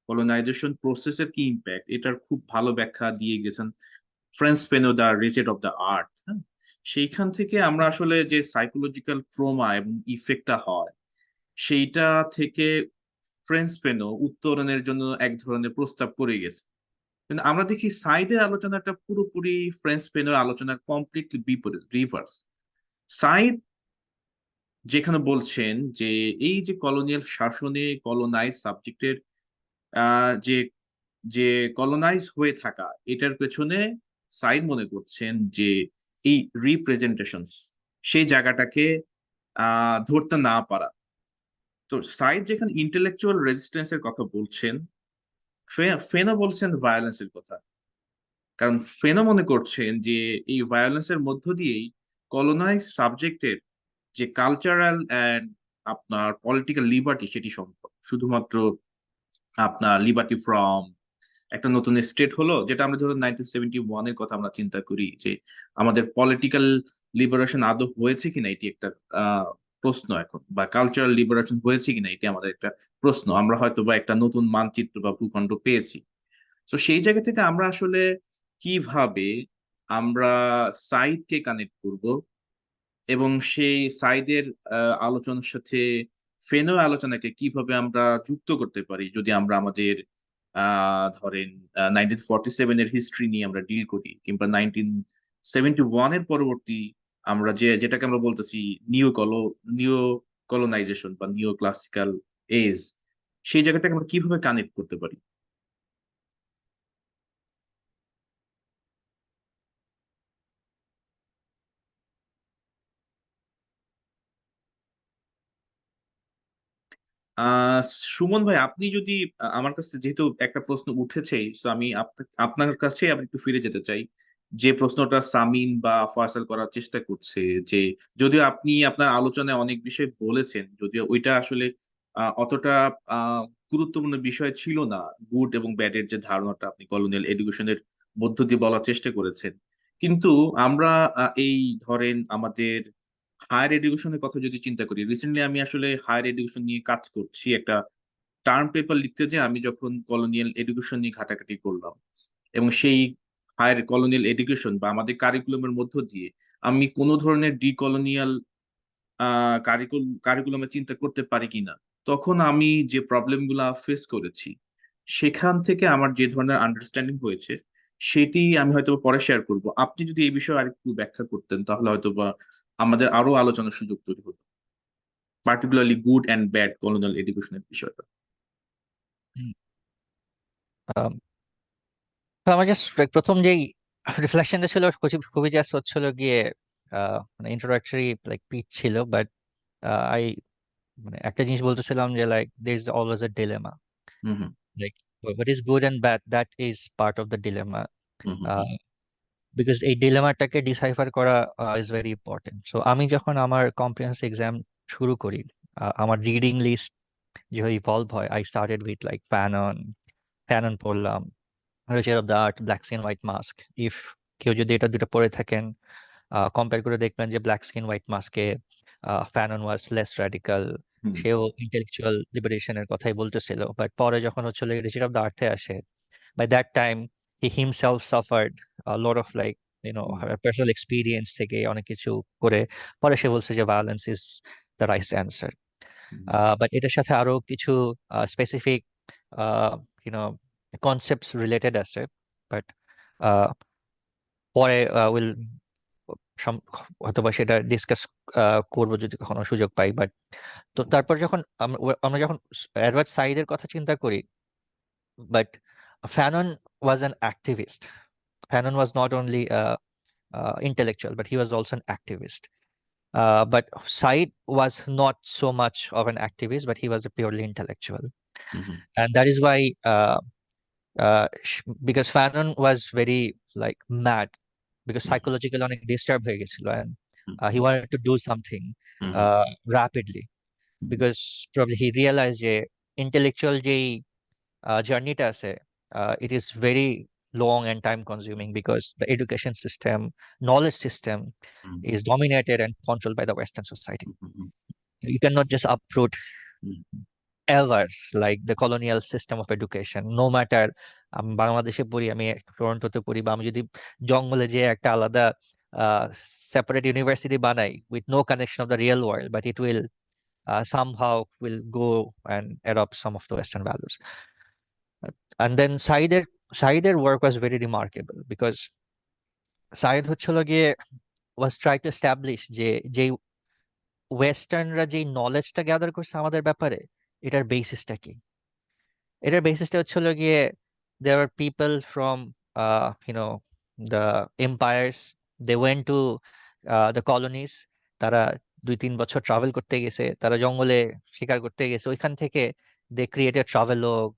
কলোনাইজেশন প্রসেসের কি ইম্প্যাক্ট, এটার খুব ভালো ব্যাখ্যা দিয়ে গেছেন France pano, the reached of the earth. সেইখান থেকে আমরা আসলে যে সাইকোলজিক্যাল ট্রমা এবং ইফেক্টটা হয়, সেইটা থেকে ফ্রেঞ্চ পেনও উত্তরণের জন্য এক ধরনের প্রস্তাব করে গেছে। কিন্তু আমরা দেখি সাইদের আলোচনাটা পুরোপুরি ফ্রেঞ্চ পেনের আলোচনার কমপ্লিটলি বিপরীত, রিভার্স। সাইদ যেখানে বলছেন যে এই যে কলোনিয়াল শাসনে কলোনাইজ সাবজেক্টের যে যে কলোনাইজ হয়ে থাকা, এটার পেছনে সাইদ মনে করছেন যে এই রিপ্রেজেন্টেশনস, সেই জায়গাটাকে ধরতে না পারা। তো সাইদ যেখানে ইন্টেলেকচুয়াল রেজিস্ট্যান্সের কথা বলছেন, ফেনো বলছেন ভায়োলেন্সের কথা। কারণ ফেনো মনে করছেন যে এই ভায়োলেন্সের মধ্য দিয়েই কলোনাইজ সাবজেক্টের যে কালচারাল অ্যান্ড আপনার পলিটিক্যাল লিবার্টি, সেটি সম্ভব। শুধুমাত্র আপনার লিবার্টি ফ্রম একটা নতুন স্টেট হলো, যেটা আমরা ধরুন 1971-এর কথা আমরা চিন্তা করি, যে আমাদের পলিটিক্যাল লিবারেশন আদৌ হয়েছে কিনা, এটি একটা প্রশ্ন এখন, বা কালচারাল লিবারেশন হয়েছে কিনা, এটি আমাদের একটা প্রশ্ন। আমরা হয়তো বা একটা নতুন মানচিত্র বা ভূখণ্ড পেয়েছি। তো সেই জায়গা থেকে আমরা আসলে কিভাবে আমরা সাইদকে কানেক্ট করব, এবং সেই সাইদের আলোচনার সাথে ফেনো আলোচনাকে কিভাবে আমরা যুক্ত করতে পারি, যদি আমরা আমাদের ধরেন 1947-এর হিস্ট্রি নিয়ে আমরা ডিল করি, কিংবা 1971-এর পরবর্তী আমরা যেটাকে আমরা বলতেছি নিও কলোনাইজেশন বা নিও ক্লাসিক্যাল এজ, সেই জায়গাটাকে আমরা কিভাবে কানেক্ট করতে পারি। আহ সুমন ভাই, আপনি যদি আমার কাছে যেহেতু একটা প্রশ্ন উঠেছেই, তো আমি আপনার কাছে আবার একটু ফিরে যেতে চাই। যে প্রশ্নটা সামিন বা ফয়সাল করার চেষ্টা করছে, যে যদিও আপনি আপনার আলোচনায় অনেক বিষয় বলেছেন, যদিও ওইটা আসলে অতটা আহ গুরুত্বপূর্ণ বিষয় ছিল না, গুড এবং ব্যাড এর যে ধারণাটা আপনি কলোনিয়াল এডুকেশনের মধ্য দিয়ে বলার চেষ্টা করেছেন। কিন্তু আমরা এই ধরেন আমাদের হায়ার এডুকেশনের কথা যদি চিন্তা করি, রিসেন্টলি আমি আসলে হায়ার এডুকেশন নিয়ে কাজ করছি, একটা টার্ম পেপার লিখতে, যে আমি যখন কলোনিয়াল এডুকেশন নিয়ে ঘাটাঘাটি করলাম, এবং সেই হায়ার কলোনিয়াল এডুকেশন বা আমাদের কারিকুলামের মধ্য দিয়ে আমি কোনো ধরনের ডিকলোনিয়াল কারিকুলামে চিন্তা করতে পারি কিনা, তখন আমি যে প্রবলেম গুলা ফেস করেছি, সেখান থেকে আমার যে ধরনের আন্ডারস্ট্যান্ডিং হয়েছে, সেটি আমি হয়তো পরে শেয়ার করব। আপনি যদি এই বিষয়ে আরেকটু ব্যাখ্যা করতেন, তাহলে হয়তো বা আমাদের আরো আলোচনার সুযোগ তৈরি হতো, particularly good and bad colonial এডুকেশনের বিষয়টা। হুম। আম, তো আমার জাস্ট প্রথম যেই রিফ্লেকশনটা ছিল খুবই খুবই জাস্ট হচ্ছিল গিয়ে মানে ইন্ট্রোডাক্টরি লাইক পিচ ছিল, বাট আই মানে একটা জিনিস বলতেছিলাম যে like there is always a dilemma, hmm hmm like what is good and bad, that is part of the dilemma. Hmm hmm uh, because এই ডিলেমাটাকে ডিসাইফার করা ইজ ভেরি ইম্পর্টেন্ট। সো আমি যখন আমার কম্প্রিহেন্সিভ এক্সাম শুরু করি, আমার reading list যেভাবে ইভলভ হয়, I started with like Fanon পড়লাম, wretched of the earth, black skin white mask. If কেউ যদি এটা দুটো পড়ে থাকেন, কম্পেয়ার করে দেখবেন যে ব্ল্যাক স্কিন হোয়াইট মাস্কে ফ্যানন ওয়াজ লেস র্যাডিক্যাল, হুম সেও ইন্টেলেকচুয়াল লিবারেশনের কথাই বলতেছিল। বাট পরে যখন হচ্ছে রিচার্ড অফ দ্য আর্থে আসে, by that time he himself suffered a lot of like hmm personal experience থেকে অনেক কিছু করে পরে সে বলছে যে violence is the right answer. Hmm but এটার সাথে আরো কিছু স্পেসিফিক ইউনো কনসেপ্টস রিলেটেড আছে, বাট পরে উইল হয়তোবা সেটা ডিসকাস করবো যদি কখনো সুযোগ পাই। বাট তো তারপর যখন আমরা যখন এডওয়ার্ড সাইদের কথা চিন্তা করি, but Fanon was an activist. Fanon was not only intellectual, but he was also an activist. But Said was not so much of an activist, but he was a purely intellectual. Hmm And that is why, because Fanon was very like mad, because hmm psychologically অনেক disturb হয়ে গেছিল, and hmm he wanted to do something hmm rapidly, because probably he realized যে intellectual যেই জার্নিটা আছে, it is very long and time consuming because the education system, knowledge system hmm is dominated and controlled by the Western society. Hmm You cannot just uproot hmm ever like the colonial system of education, no matter আমি বাংলাদেশে পড়ি, আমি টরন্টোতে পড়ি, বা আমি যদি জঙ্গলে যে একটা আলাদা সেপারেট ইউনিভার্সিটি বানাই with no connection of the real world, but it will somehow will go and adopt some of the Western values. And then Said's work was very remarkable because Said হচ্ছিল গিয়ে was try to establish যে ওয়েস্টার্নরা যে নলেজটা gather করছে আমাদের ব্যাপারে, এটার বেসিসটা কি। এটার বেসিসটা হচ্ছিল গিয়ে there were people from the empires, they went to the colonies, তারা 2-3 বছর ট্রাভেল করতে গেছে, তারা জঙ্গলে শিকার করতে গেছে, ওইখান থেকে they created travelogue,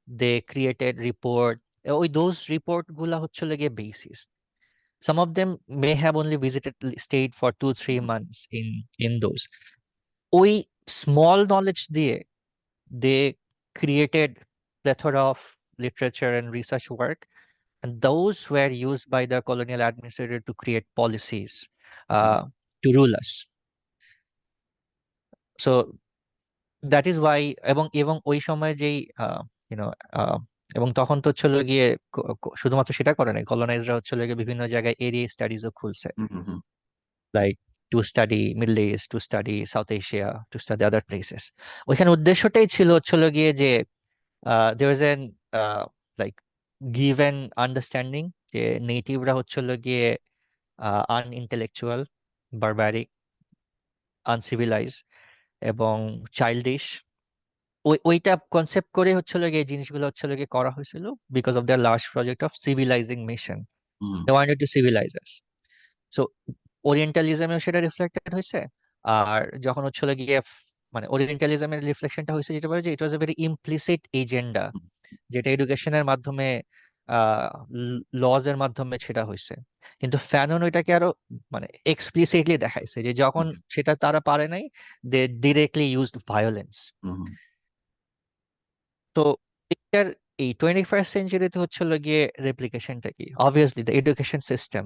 they created report, ওই those report গুলা হচ্ছিল গিয়ে basis. some of them may have only stayed for 2-3 months in those, ওই small knowledge দিয়ে they created plethora of literature and research work, and those were used by the colonial administrator to create policies uh, to rule us. So that is why, এবং এবং ওই সময় যেই YONO এবং তখন তো হচ্ছিল গিয়ে শুধুমাত্র সেটা করে নাই, কলোনাইজরা হচ্ছিল গিয়ে বিভিন্ন জায়গায় এরিয়া স্টাডিজও খুলছে, হুম like to study Middle East, to study South Asia, to study other places. ওইখানে উদ্দেশ্যটাই ছিল হচ্ছিল গিয়ে যে there was an like given understanding যে নেটিভরা হচ্ছিল গিয়ে unintellectual, barbaric, uncivilized এবং চাইল্ডিশ। ওইটা কনসেপ্ট করে হচ্ছিল গিয়ে এই জিনিসগুলো হচ্ছিল গিয়ে করা হয়েছিল because of their large project of civilizing mission. Hmm they wanted to civilize us. So ওরিয়েন্টালিজমেও সেটা রিফ্লেক্টেড হয়েছে। আর যখন হচ্ছিল গিয়ে মানে ওরিয়েন্টালিজমের রিফ্লেকশনটা হয়েছে যেটা বলে যে ইট ওয়াজ এ ভেরি ইমপ্লিসিট এজেন্ডা, যেটা এডুকেশনের মাধ্যমে লজ এর মাধ্যমে সেটা হয়েছে। কিন্তু ফ্যানন ওইটাকে আরো মানে এক্সপ্লিসিটলি দেখাইছে যে যখন সেটা তারা পারে নাই, দে ডিরেক্টলি ইউজড ভায়োলেন্স। হুম তো এটার এই 21st সেঞ্চুরিতে হচ্ছিল গিয়ে রেপ্লিকেশনটা কি, obviously the education system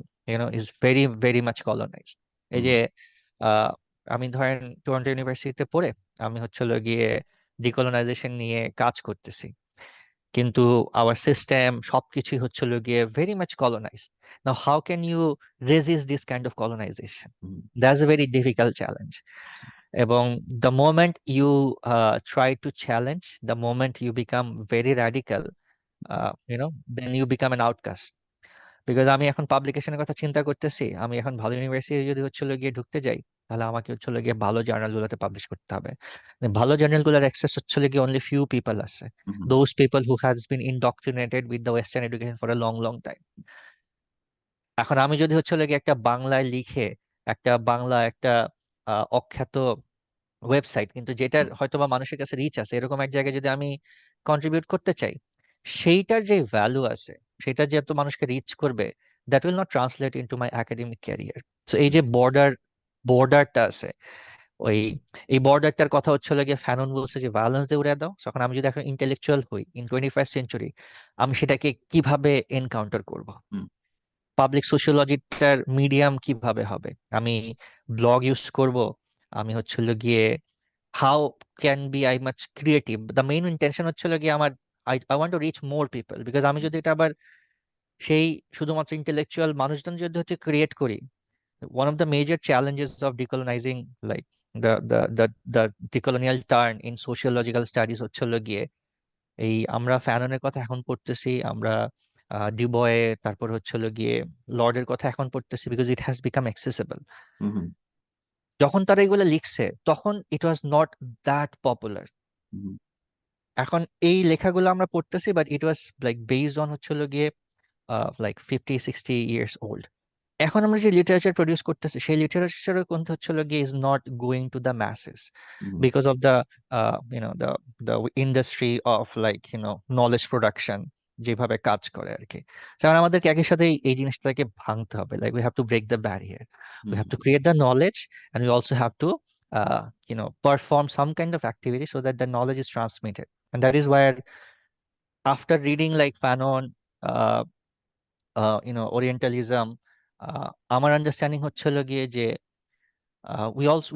is very very much colonised. এই যে আহ, আমি ধরেন টরন্টো ইউনিভার্সিটিতে পড়ে আমি হচ্ছিল গিয়ে ডিকলোনাইজেশন নিয়ে কাজ করতেছি, কিন্তু আওয়ার সিস্টেম সবকিছুই হচ্ছিল গিয়ে very much colonized. Now how can you resist this kind of colonization? That's a very difficult challenge. এবং the moment you try to challenge, the moment you become very radical, then you become an outcast. Because আমি এখন পাবলিকেশনের কথা চিন্তা করতেছি, আমি এখন ভালো university যদি হচ্ছিল গিয়ে ঢুকতে যাই, তাহলে আমাকে হচ্ছিল গিয়ে ভালো জার্নাল গুলোতে পাবলিশ করতে হবে। ভালো জার্নাল গুলোর অ্যাক্সেস হচ্ছিল গিয়ে অনলি ফিউ পিপল আছে, those people who has been indoctrinated with the western education for a long long time. এখন আমি যদি হচ্ছিল গিয়ে একটা বাংলায় লিখে একটা বাংলা একটা অখ্যাত ওয়েবসাইট, কিন্তু যেটার হয়তোবা মানুষের কাছে রিচ আছে, এরকম এক জায়গায় যদি আমি কন্ট্রিবিউট করতে চাই, সেইটার যে ভ্যালু আছে, সেটা যে এত মানুষকে রিচ করবে, that will not translate into my academic career. So এই যে বর্ডারটা আছে, ওই এই বর্ডারটার কথা হচ্ছে গিয়ে ফ্যানন বলছে যে ভায়োলেন্স দিয়ে উড়িয়ে দাও। তখন আমি যদি এখন ইন্টেলেকচুয়াল হই ইন 21st সেঞ্চুরি, আমি সেটাকে কিভাবে এনকাউন্টার করব? হুম, পাবলিক সোশিওলজিটার মিডিয়াম কিভাবে হবে? আমি ব্লগ ইউজ করব, আমি গিয়ে how can be I much creative, the main intention গিয়ে আমার I want to reach more people. Because আমি যদি এটা আবার সেই শুধুমাত্র ইন্টেলেকচুয়াল মানুষজন যদি ক্রিয়েট করি, one of the major challenges of decolonizing, like the decolonial turn in sociological studies গিয়ে এই আমরা ফ্যাননের কথা এখন পড়তেছি, আমরা ডিবয়ে, তারপর গিয়ে লর্ডের কথা এখন পড়তেছি, because it has become accessible. Hmm, hmm, যখন তারা এগুলো লিখছে তখন it was not that popular. Hmm, এখন এই লেখাগুলো আমরা পড়তেছি, but it was like based on গিয়ে লাইক 50-60 years old। এখন আমরা যে লিটারেচার প্রডিউস করতেছি, সেই লিটারেচারের কোন গিয়ে is not going to the masses hmm, because of the the industry of knowledge production যেভাবে কাজ করে আর কি। কারণ আমাদেরকে একই সাথে এই জিনিসটাকে ভাঙতে হবে, like we have to break the barrier, we hmm, have to create the knowledge, and we also have to perform some kind of activity so that the knowledge is transmitted. And that is where, after reading like Fanon, uh, Orientalism, আমার understanding গিয়ে যে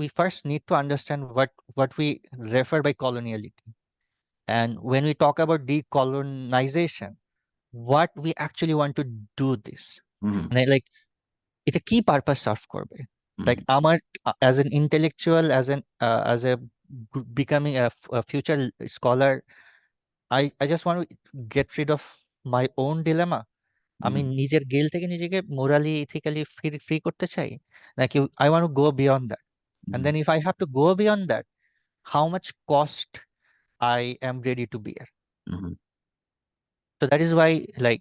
we first need to understand what we refer by coloniality, and when we talk about decolonization, what we actually want to do this, হুম, মানে like এটা কি purpose serve করবে। হুম, like আমার as an intellectual, as a becoming a future scholar, I just want to get rid of my own dilemma। আমি হুম, নিজের গিল থেকে নিজেকে morally ethically free free করতে চাই, নাকি I want to go beyond that, hmm, and then if I have to go beyond that, how much cost I am ready to bear. Hmm, তো that is why, like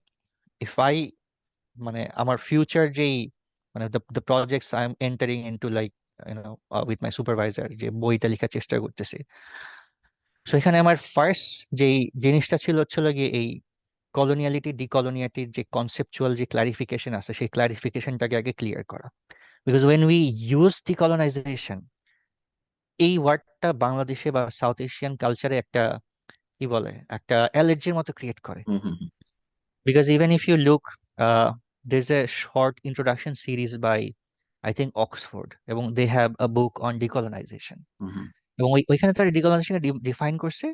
if I, মানে আমার future যেই, মানে the projects I am entering into, like with my supervisor, যে বইটা লেখার চেষ্টা করতেছি, সো এখানে আমার ফার্স্ট যেই জিনিসটা ছিল গিয়ে এই কলোনিয়ালিটি ডিকলোনিয়ালিটির যে কনসেপচুয়াল যে ক্লারিফিকেশন আছে, সেই ক্লারিফিকেশনটাকে আগে ক্লিয়ার করা। Because when we use decolonization, এই ওয়ার্ডটা বাংলাদেশে বা সাউথ এশিয়ান কালচারে একটা কি বলে, একটা অ্যালার্জির মতো ক্রিয়েট করে। হুম, হুম, Because even if you look, there's a short introduction series by, I think, Oxford, এবং they have a book on decolonization, হুম, এবং ওইখানে তারা ডিকলোনাইজেশন ডিফাইন করছে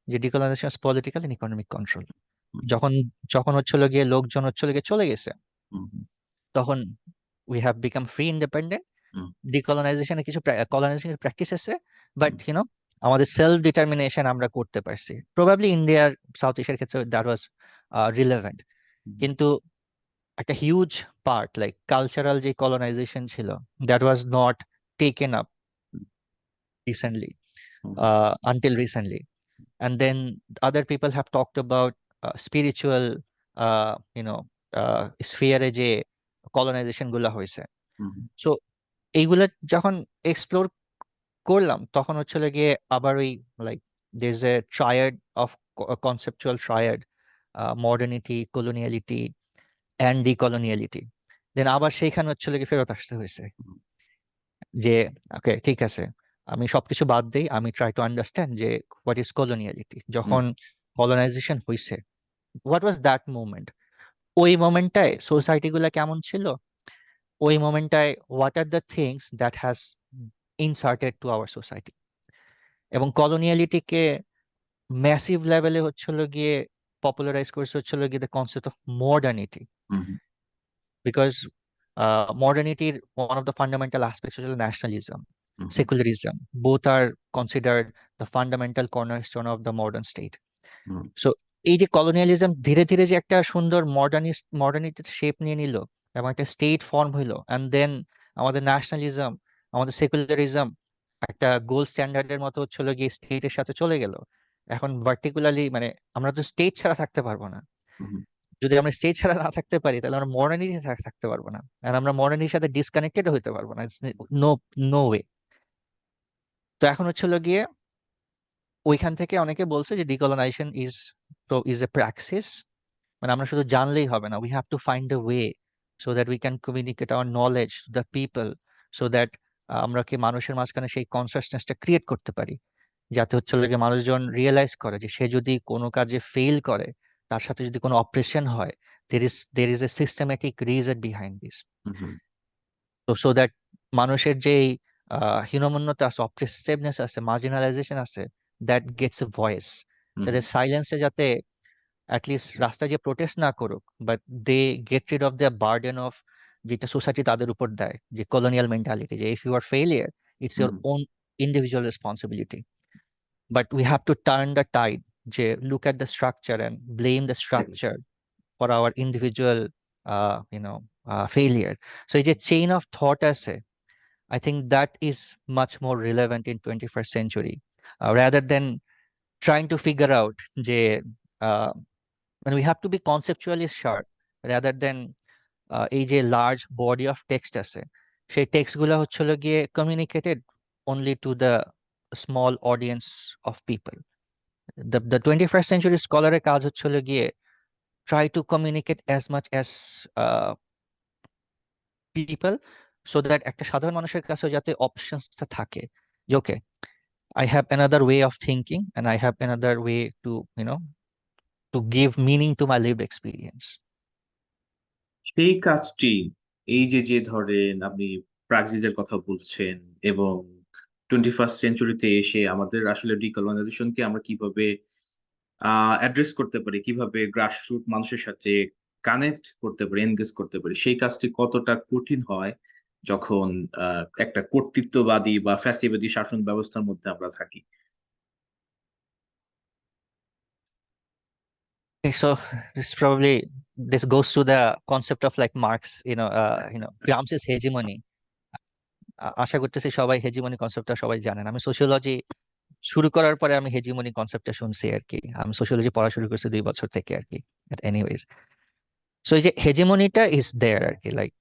যে decolonization is political and economic control. যখন যখন গিয়ে লোকজন গিয়ে চলে গেছে, হুম, হুম, তখন we have become free independent. Hmm, ডিকলোনাইজেশনের কিছু কলোনাইজেশনের প্র্যাকটিস আছে, বাট হুম, আমাদের সেলফ ডিটারমিনেশন আমরা করতে পারছি। প্রবাবলি ইন্ডিয়ার, সাউথ এশিয়ার ক্ষেত্রে দ্যাট ওয়াজ রিলেভেন্ট, কিন্তু একটা হিউজ পার্ট লাইক কালচারাল যে কলোনাইজেশন ছিল, that was not taken up recently, hmm, until recently. And then other people have talked about spiritual you know sphere এ যে কলোনাইজেশন গুলা হয়েছে। হুম, সো এইগুলা যখন এক্সপ্লোর করলাম, তখন গিয়ে আবার ওই like there is a triad of conceptual triad, modernity, coloniality and decoloniality. Then আবার সেইখানে গিয়ে ফেরত আসতে হয়েছে যে ওকে ঠিক আছে, আমি সবকিছু বাদ দিই, আমি ট্রাই টু আন্ডারস্ট্যান্ড যে হোয়াট ইজ কলোনিয়ালিটি। হুম, যখন কলোনাইজেশন হয়েছে, হোয়াট ওয়াজ দ্যাট মোমেন্ট, ওই মোমেন্টটায় সোসাইটি গুলা কেমন ছিল, ওই মোমেন্টটায় what are the things that has inserted to our society. এবং কলোনিয়ালিটিকে ম্যাসিভ লেভেলে গিয়ে পপুলারাইজ করছে গিয়ে the concept of modernity. Hmm, Because modernity, one of the fundamental aspects is nationalism, hmm, secularism. Both are considered the fundamental cornerstone of the modern state. Hmm, So এই যে colonialism ধীরে ধীরে যে একটা সুন্দর মডার্নিটি শেপ নিয়ে নিল এবং একটা স্টেট ফর্ম হইলো, অ্যান্ড দেন আমাদের ন্যাশনালিজম, আমাদের সেকুলারিজম একটা গোল্ড স্ট্যান্ডার্ডের মতো গিয়ে স্টেটের সাথে চলে গেল। এখন পার্টিকুলারলি মানে আমরা তো স্টেট ছাড়া থাকতে পারবো না। হুম, যদি আমরা স্টেট ছাড়া না থাকতে পারি তাহলে আমরা মডার্নিটি থাকতে পারবো না, আর আমরা মডার্নিটির সাথে ডিসকানেক্টেড হতে পারবো না। No, no way. তো এখন হচ্ছে হলো গিয়ে ওইখান থেকে অনেকে বলছে যে ডিকলোনাইজেশন ইজ এ প্র্যাকসিস, মানে আমরা শুধু জানলেই হবে না, we have to find a way so that we can communicate hour knowledge to the people, so that আমরা কি মানুষের মাঝখানে সেই কনসাসনেসটা ক্রিয়েট করতে পারি, যাতে হচ্ছে লাগে মানুষজন রিয়েলাইজ করে যে সে যদি কোনো কাজে ফেল করে, তার সাথে যদি কোনো অপারেশন হয়, there is a systematic reason behind this. Hmm তো সো দ্যাট মানুষের যে হীনমন্যতা আছে, অপ্রেসিভনেস আছে, মার্জিনালাইজেশন আছে, that gets a voice, hmm তাদের সাইলেন্সে যাতে অ্যাটলিস্ট রাস্তায় যে প্রোটেস্ট না করুক, but they get rid of the burden of যেটা সোসাইটি তাদের উপর দেয়, যে কলোনিয়াল মেন্টালিটি, যে if you are failure it's your hmm own individual responsibility, but we have to turn the tide, যে look at the structure and blame the structure for our individual you know failure. So এই যে chain of thought আছে, I think that is much more relevant in 21st century, rather than trying to figure out যে when we have to be conceptually sharp rather than এই যে large body of text আছে, সেই text গুলা হচ্ছে হলো গিয়ে communicated only to the small audience of people. The 21st century স্কলারের কাজ হচ্ছে হলো গিয়ে try to communicate as much as uh, people, so that একটা সাধারণ মানুষের কাছে যাতে অপশনসটা থাকে, যে ওকে, I have another way of thinking and I have another way to, to give meaning to my lived experience. সেই কাজটি এই যে যে ধরেন আপনি প্রাক্সিসের কথা বলছেন এবং 21st সেঞ্চুরিতে এসে আমাদের আসলে ডিকলোনাইজেশনকে আমরা কিভাবে অ্যাড্রেস করতে পারি, কিভাবে গ্রাসরুট মানুষের সাথে কানেক্ট করতে পারি, এনগেজ করতে পারি, সেই কাজটি কতটা কঠিন হয় যখন একটা কর্তৃত্ববাদী বা ফ্যাসিবাদী শাসন ব্যবস্থার মধ্যে আমরা থাকি। Okay, so this goes to the concept of like Marx, Gramsci's hegemony. আশা করতেছি সবাই হেজিমনি কনসেপ্টটা সবাই জানেন। আমি সোশিওলজি শুরু করার পরে আমি হেজিমনি কনসেপ্টটা শুনছি আর কি। আমি সোশিওলজি পড়া শুরু করছি 2 বছর থেকে আর কি। বাট এনিওয়েজ, সো এই যে হেজিমনিটা ইজ দেয়ার আর কি, like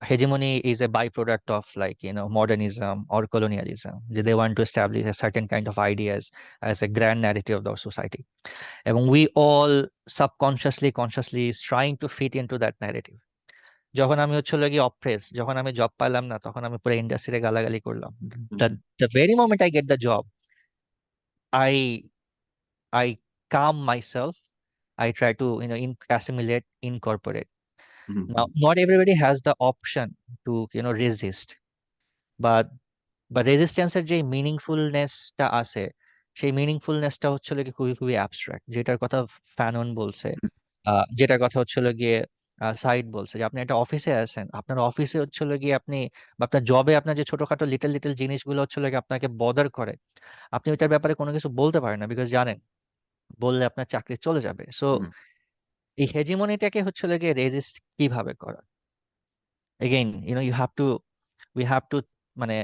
hegemony is a byproduct of like modernism or colonialism. They want to establish a certain kind of ideas as a grand narrative of our society, and we all subconsciously consciously is trying to fit into that narrative. যখন আমি হচ্ছে লাগি oppress, যখন আমি job পাইলাম না, তখন আমি পুরো ইন্ডাস্ট্রিতে গালাগালি করলাম। the hmm the very moment I get the job, i I calm myself, I try to assimilate, incorporate. Hmm Now not everybody has the option to resist, but রেজিস্ট্যান্সের যে মিনিংফুলনেসটা আছে, সেই মিনিংফুলনেসটা হচ্ছে কি খুবই খুবই অ্যাবস্ট্রাক্ট, যেটার কথা ফ্যানন বলছে, যেটার কথা হচ্ছে গিয়ে সাইড বলছে, যে আপনি একটা অফিসে আছেন, আপনার অফিসে হচ্ছে গিয়ে আপনি বা আপনার জবে আপনার যে ছোটখাটো লিটল লিটল জিনিসগুলো হচ্ছে গিয়ে আপনাকে বদার করে, আপনি ওইটার ব্যাপারে কোনো কিছু বলতে পারেন না, বিকজ জানেন বললে আপনার চাকরি চলে যাবে। সো হুম এই হেজিমনিটাকে হচ্ছে গিয়ে রেজিস্ট কিভাবে করা, again you have to we have to মানে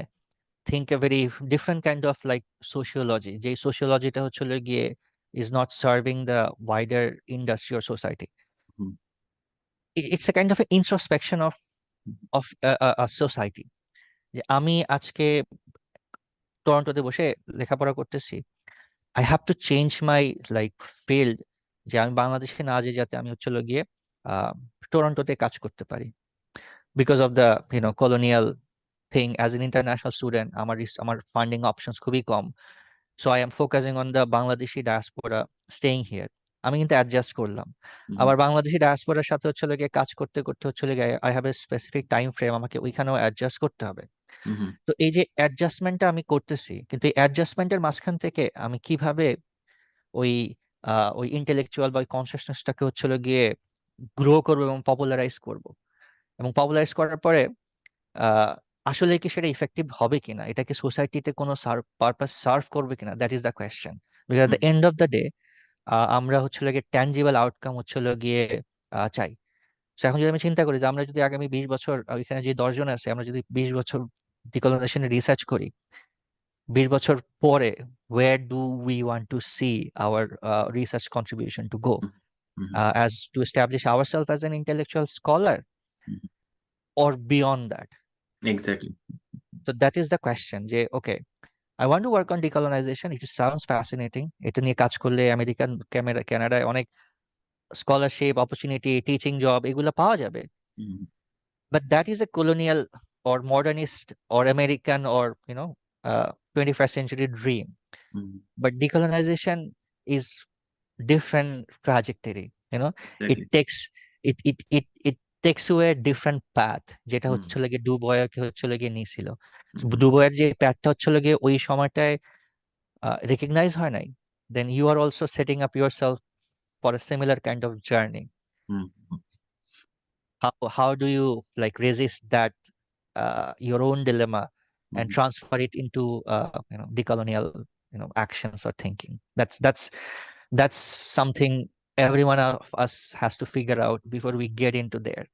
think a very different kind of like sociology, যে sociologyটা হচ্ছে গিয়ে is not serving the wider industry or society. Hmm It's a kind of an introspection of a society. যে আমি আজকে টরন্টোতে বসে লেখাপড়া করতেছি, I have to change my like field, যে আমি বাংলাদেশে না যে যাতে আমি হচ্ছে গিয়ে আহ টরন্টোতে কাজ করতে পারি, because of the colonial thing. As an international student, আমার ফান্ডিং অপশনস খুবই কম, so I am focusing on the Bangladeshi diaspora staying here. আমি কিন্তু অ্যাডজাস্ট করলাম। হুম আবার বাংলাদেশি ডায়াসপোরার সাথে হচ্ছে গিয়ে কাজ করতে করতে হচ্ছে গিয়ে I have a specific time frame, আমাকে ওইখানেও অ্যাডজাস্ট করতে হবে। হুম তো এই যে অ্যাডজাস্টমেন্টটা আমি করতেছি, কিন্তু এই অ্যাডজাস্টমেন্টের মাঝখান থেকে আমি কিভাবে ওই ওই ইন্টেলেকচুয়াল বা ওই কনসিয়াসনেসটাকে হচ্ছে গিয়ে গ্রো করবো এবং পপুলারাইজ করব, এবং পপুলারাইজ করার পরে আহ আসলে কি সেটা ইফেক্টিভ হবে কিনা, এটা কি সোসাইটিতে কোনো পারপাস সার্ভ করবে কিনা, that is the question. Because at the hmm end of the day আমরা হচ্ছে গিয়ে ট্যানজিবল আউটকাম হচ্ছে গিয়ে চাই। তো এখন যদি আমি চিন্তা করি যে আমরা যদি আগামী 20 বছর এখানে যে 10 জন আছে, আমরা যদি 20 বছর ডিকলোনাইজেশনে রিসার্চ করি, 20 বছর পরে where do we want to see our research contribution to go? Hmm, as to establish ourselves as an intellectual scholar, hmm, or beyond that? Exactly. So that is the question. যে okay, I want to work on decolonization. It sounds fascinating. এটা নিয়ে কাজ করলে American কানাডায় অনেক scholarship opportunity, teaching job এগুলো পাওয়া যাবে। But that is a colonial or modernist or American or 21st century dream. But decolonization is different trajectory. It exactly. takes it takes you a different path, যেটা হচ্ছে লাগে ডুবয়কে হচ্ছে লাগে নিয়েছিল। ডুবয়ের যে প্যাথটা হচ্ছে লাগে ওই সময়টায় রিকগনাইজ হয় নাই, then you are also setting up yourself for a similar kind of journey. How do you like resist that your own dilemma and transfer it into decolonial actions or thinking? That's something every one of us has to figure out before we get into there.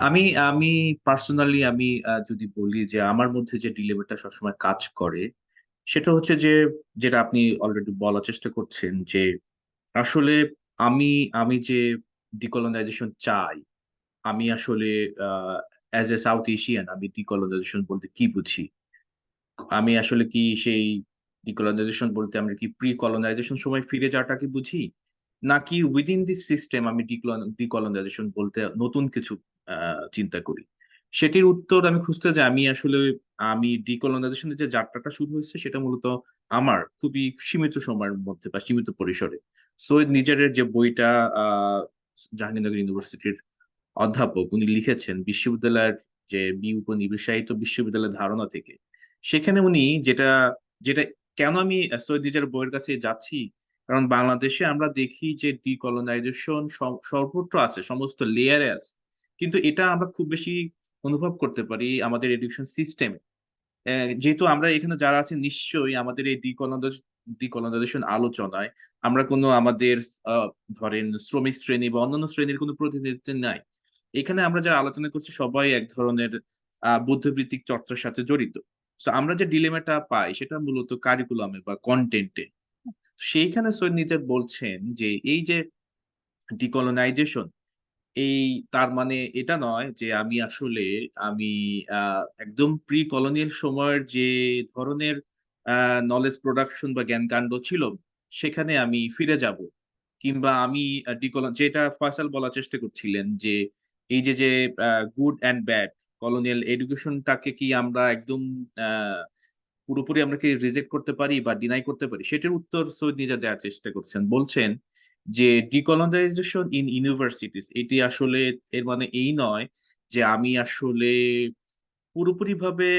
আমি আমি personally যদি বলি যে আমার মধ্যে যে ডিলেমাটা সবসময় কাজ করে, সেটা হচ্ছে যে যেটা আপনি অলরেডি বলার চেষ্টা করছেন যে আসলে আমি আমি যে ডিকলোনাইজেশন চাই, আমি আসলে অ্যাজ এ সাউথ এশিয়ান আমি ডিকলোনাইজেশন বলতে কি বুঝি। আমি আসলে কি সেই ডিকলোনাইজেশন বলতে আমরা কি প্রি কলোনাইজেশন সময় ফিরে যাওয়াটাকে বুঝি, নাকি উইদিন দিস সিস্টেম আমি ডিকলোনাইজেশন বলতে নতুন কিছু চিন্তা করি। সেটির উত্তর আমি খুঁজতে যাই। আমি ডিকলোনাইজেশনের যে যাত্রাটা শুরু হয়েছে সেটা মূলত আমার খুবই সীমিত সময়ের মধ্যে বা সীমিত পরিসরে সৈয়দ নিজের যে বইটা জাহাঙ্গীরনগর ইউনিভার্সিটির অধ্যাপক উনি লিখেছেন বিশ্ববিদ্যালয়ের যে উপনিবেশায়িত বিশ্ববিদ্যালয়ের ধারণা থেকে। সেখানে উনি যেটা যেটা কেন আমি সৈয়দ নিজের বইয়ের কাছে যাচ্ছি, কারণ বাংলাদেশে আমরা দেখি যে ডিকলোনাইজেশন সর্বত্র আছে, সমস্ত লেয়ারে আছে, কিন্তু এটা আমরা খুব বেশি অনুভব করতে পারি আমাদের এডুকেশন সিস্টেমে। যেহেতু আমরা এখানে যারা আছি নিশ্চয়ই আমাদের এই ডিকলোনাইজেশন আলোচনায় আমরা কোনো আমাদের ধরেন শ্রমিক শ্রেণী বা অন্যান্য শ্রেণীর কোনো প্রতিনিধিত্ব নাই। এখানে আমরা যারা আলোচনা করছি সবাই এক ধরনের বুদ্ধিবৃত্তিক চর্চার সাথে জড়িত। তো আমরা যে ডিলেমাটা পাই সেটা মূলত কারিকুলামে বা কন্টেন্টে। সেইখানে সৈয়দ নিজে বলছেন যে এই যে ডিকলোনাইজেশন, এই তার মানে এটা নয় যে আমি একদম প্রি কলোনিয়াল সময়ের যে ধরনের নলেজ প্রোডাকশন বা জ্ঞান কাণ্ড ছিল সেখানে আমি ফিরে যাব, কিংবা আমি যেটা ফয়সাল বলার চেষ্টা করছিলেন যে এই যে যে গুড অ্যান্ড ব্যাড কলোনিয়াল এডুকেশনটাকে কি আমরা একদম আহ পুরোপুরি আমরা কি রিজেক্ট করতে পারি বা ডিনাই করতে পারি, সেটার উত্তর সৈয়দ নিজে দেওয়ার চেষ্টা করছেন। বলছেন যে ডিকলোনাইজেশন ইন ইউনিভার্সিটিস এটি আসলে এর মানে এই নয় যে আমি আসলে পুরোপুরি ভাবে